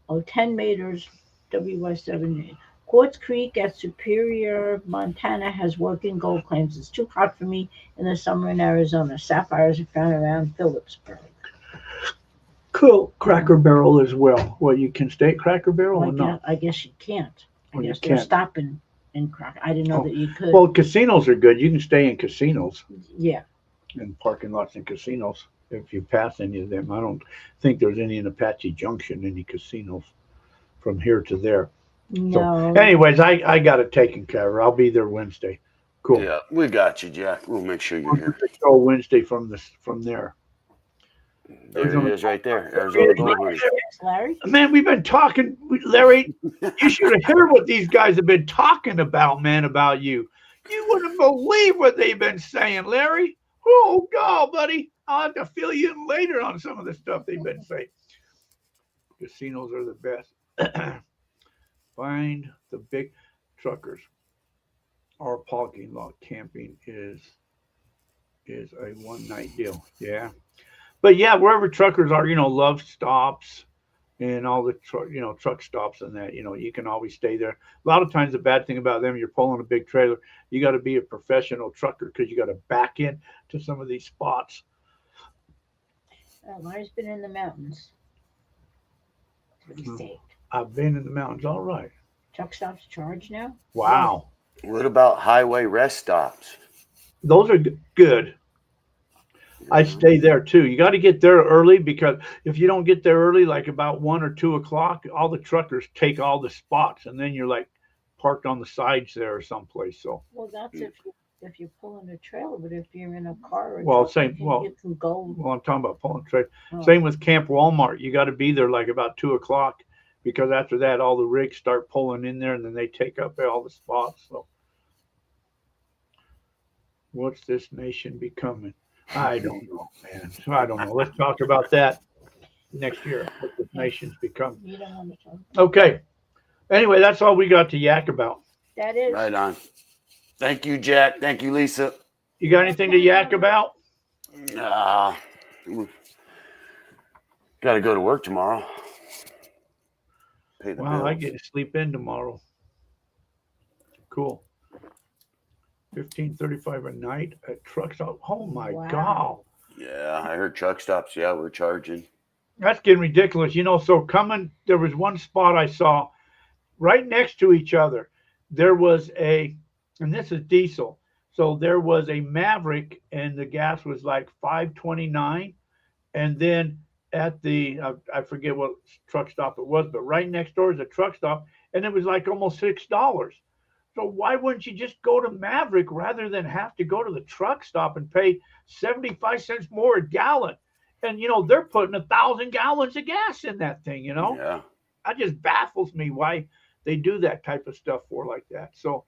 Oh, 10 Maters, WY7. Quartz Creek at Superior, Montana has working gold claims. It's too hot for me in the summer in Arizona. Sapphires are found around Phillipsburg. Cool. Cracker Barrel as well. Well, you can stay at Cracker Barrel or not? I guess you can't. I guess they're stopping in Cracker. I didn't know that you could. Well, casinos are good. You can stay in casinos. Yeah. In parking lots and casinos if you pass any of them. I don't think there's any in Apache Junction, any casinos from here to there. No. So, anyways, I got it taken care of. I'll be there Wednesday. Cool. Yeah, we got you, Jack. We'll make sure you're here. Go Wednesday from there. There he is right there. Arizona Gold Rush. Larry? Man, we've been talking, Larry. You should have heard what these guys have been talking about, man, about you. You wouldn't believe what they've been saying, Larry. Oh, God, buddy. I'll have to fill you in later on some of the stuff they've been saying. Casinos are the best. Find the big truckers. Our parking lot camping is a one-night deal. Yeah. But yeah, wherever truckers are, love stops and all the truck stops and that, you can always stay there. A lot of times the bad thing about them, you're pulling a big trailer, you got to be a professional trucker because you got to back in to some of these spots. Larry's been in the mountains. That's what he said. I've been in the mountains. All right. Truck stops charge now? Wow. What about highway rest stops? Those are good. I stay there too. You got to get there early because if you don't get there early, like about 1 or 2 o'clock, all the truckers take all the spots, and then you're like parked on the sides there or someplace. So. Well, that's if you're pulling a trailer, but if you're in a car or well, truck, you can go. Well, I'm talking about pulling a trailer. Oh. Same with Camp Walmart. You got to be there like about 2 o'clock because after that, all the rigs start pulling in there, and then they take up all the spots. So, what's this nation becoming? I don't know, man. I don't know. Let's talk about that next year. What the nation's become. You don't want to talk. Okay. Anyway, that's all we got to yak about. That is. Right on. Thank you, Jack. Thank you, Lisa. You got anything to yak about? Got to go to work tomorrow. Pay the Wow, bills. I get to sleep in tomorrow. Cool. $15.35 a night at truck stop. Oh my God. Yeah, I heard truck stops. Yeah, we're charging. That's getting ridiculous. So there was one spot I saw right next to each other. There was and this is diesel. So there was a Maverick and the gas was like $5.29. And then at the, I forget what truck stop it was, but right next door is a truck stop and it was like almost $6. So why wouldn't you just go to Maverick rather than have to go to the truck stop and pay 75 cents more a gallon? And, they're putting 1,000 gallons of gas in that thing, Yeah. That just baffles me why they do that type of stuff for like that. So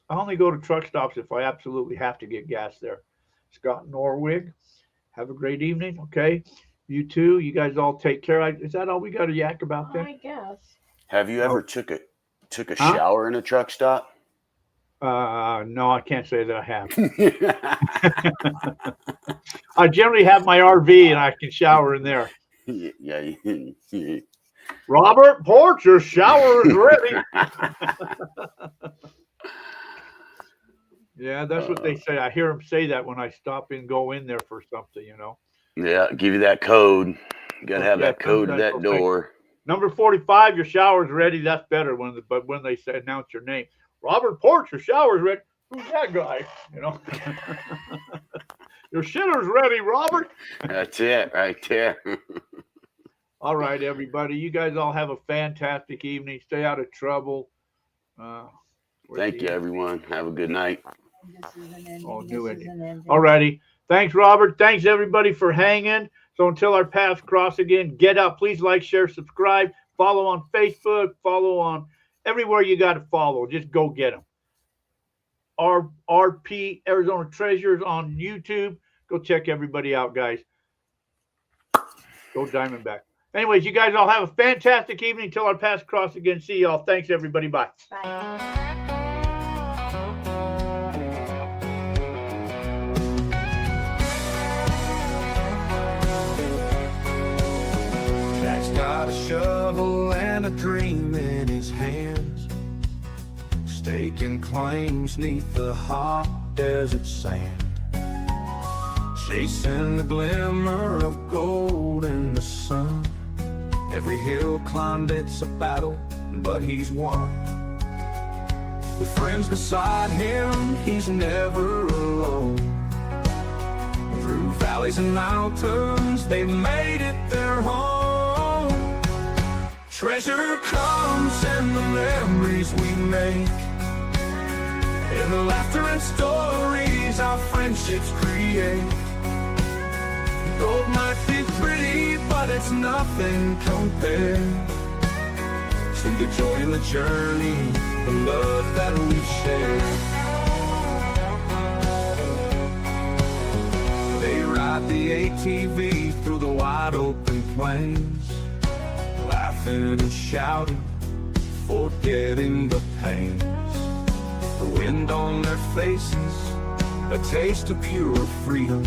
I only go to truck stops if I absolutely have to get gas there. Scott Norwig, have a great evening. Okay. You too. You guys all take care. Is that all we got to yak about then? I guess. Have you ever took a Huh? shower in a truck stop? No, I can't say that I have. I generally have my RV and I can shower in there. Yeah. Robert Porch, your shower is ready. Yeah, that's what they say. I hear them say that when I stop and go in there for something, you know. Yeah, give you that code. You gotta have Yeah, that code to that's that okay. door. Number 45, your shower's ready. That's better but when they say announce your name. Robert Porch, your shower's ready. Who's that guy? You know. Your shitter's ready, Robert. That's it right there. All right, everybody. You guys all have a fantastic evening. Stay out of trouble. Thank you, everyone. Have a good night. This is an ending. Oh, This new is ending. an ending. All righty. Thanks, Robert. Thanks, everybody, for hanging. So until our paths cross again, get out. Please like, share, subscribe. Follow on Facebook. Follow on everywhere you got to follow. Just go get them. RP Arizona Treasures on YouTube. Go check everybody out, guys. Go Diamondback. Anyways, you guys all have a fantastic evening until our paths cross again. See y'all. Thanks, everybody. Bye. Bye. Jack's got a shovel and a dream in his hands, staking claims neath the hot desert sand, chasing the glimmer of gold in the sun. Every hill climbed, it's a battle, but he's won. With friends beside him, he's never alone. Through valleys and mountains, they've made it their home. Treasure comes in the memories we make, in the laughter and stories our friendships create. Gold might be pretty, but it's nothing compared to the joy in the journey, the love that we share. They ride the ATV through the wide open plains, laughing and shouting, forgetting the pains. The wind on their faces, a taste of pure freedom.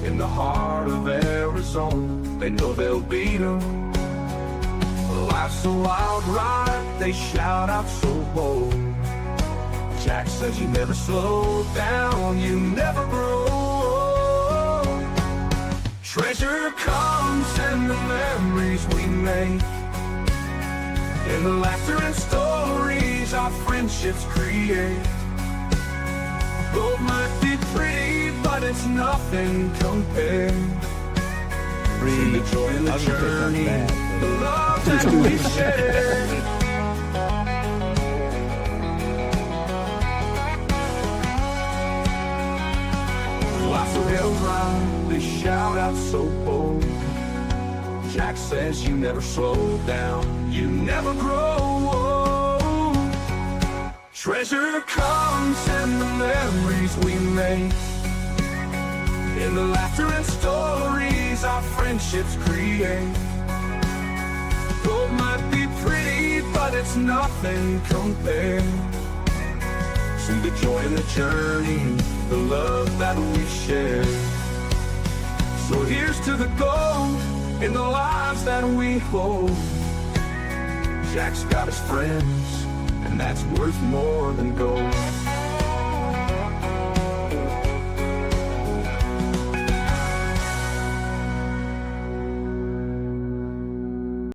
In the heart of Arizona, they know they'll beat 'em. Life's a wild ride, they shout out so bold. Jack says you never slow down, you never grow. Treasure comes in the memories we make, in the laughter and stories our friendships create. Gold might be pretty, but it's nothing compared to the joy in the journey, the love that we share. Life's a hill ride, they shout out so bold. Jack says you never slow down, you never grow. Treasure comes in the memories we make, in the laughter and stories our friendships create. Gold might be pretty, but it's nothing compared to the joy in the journey, the love that we share. So here's to the gold in the lives that we hold. Jack's got his friends, and that's worth more than gold.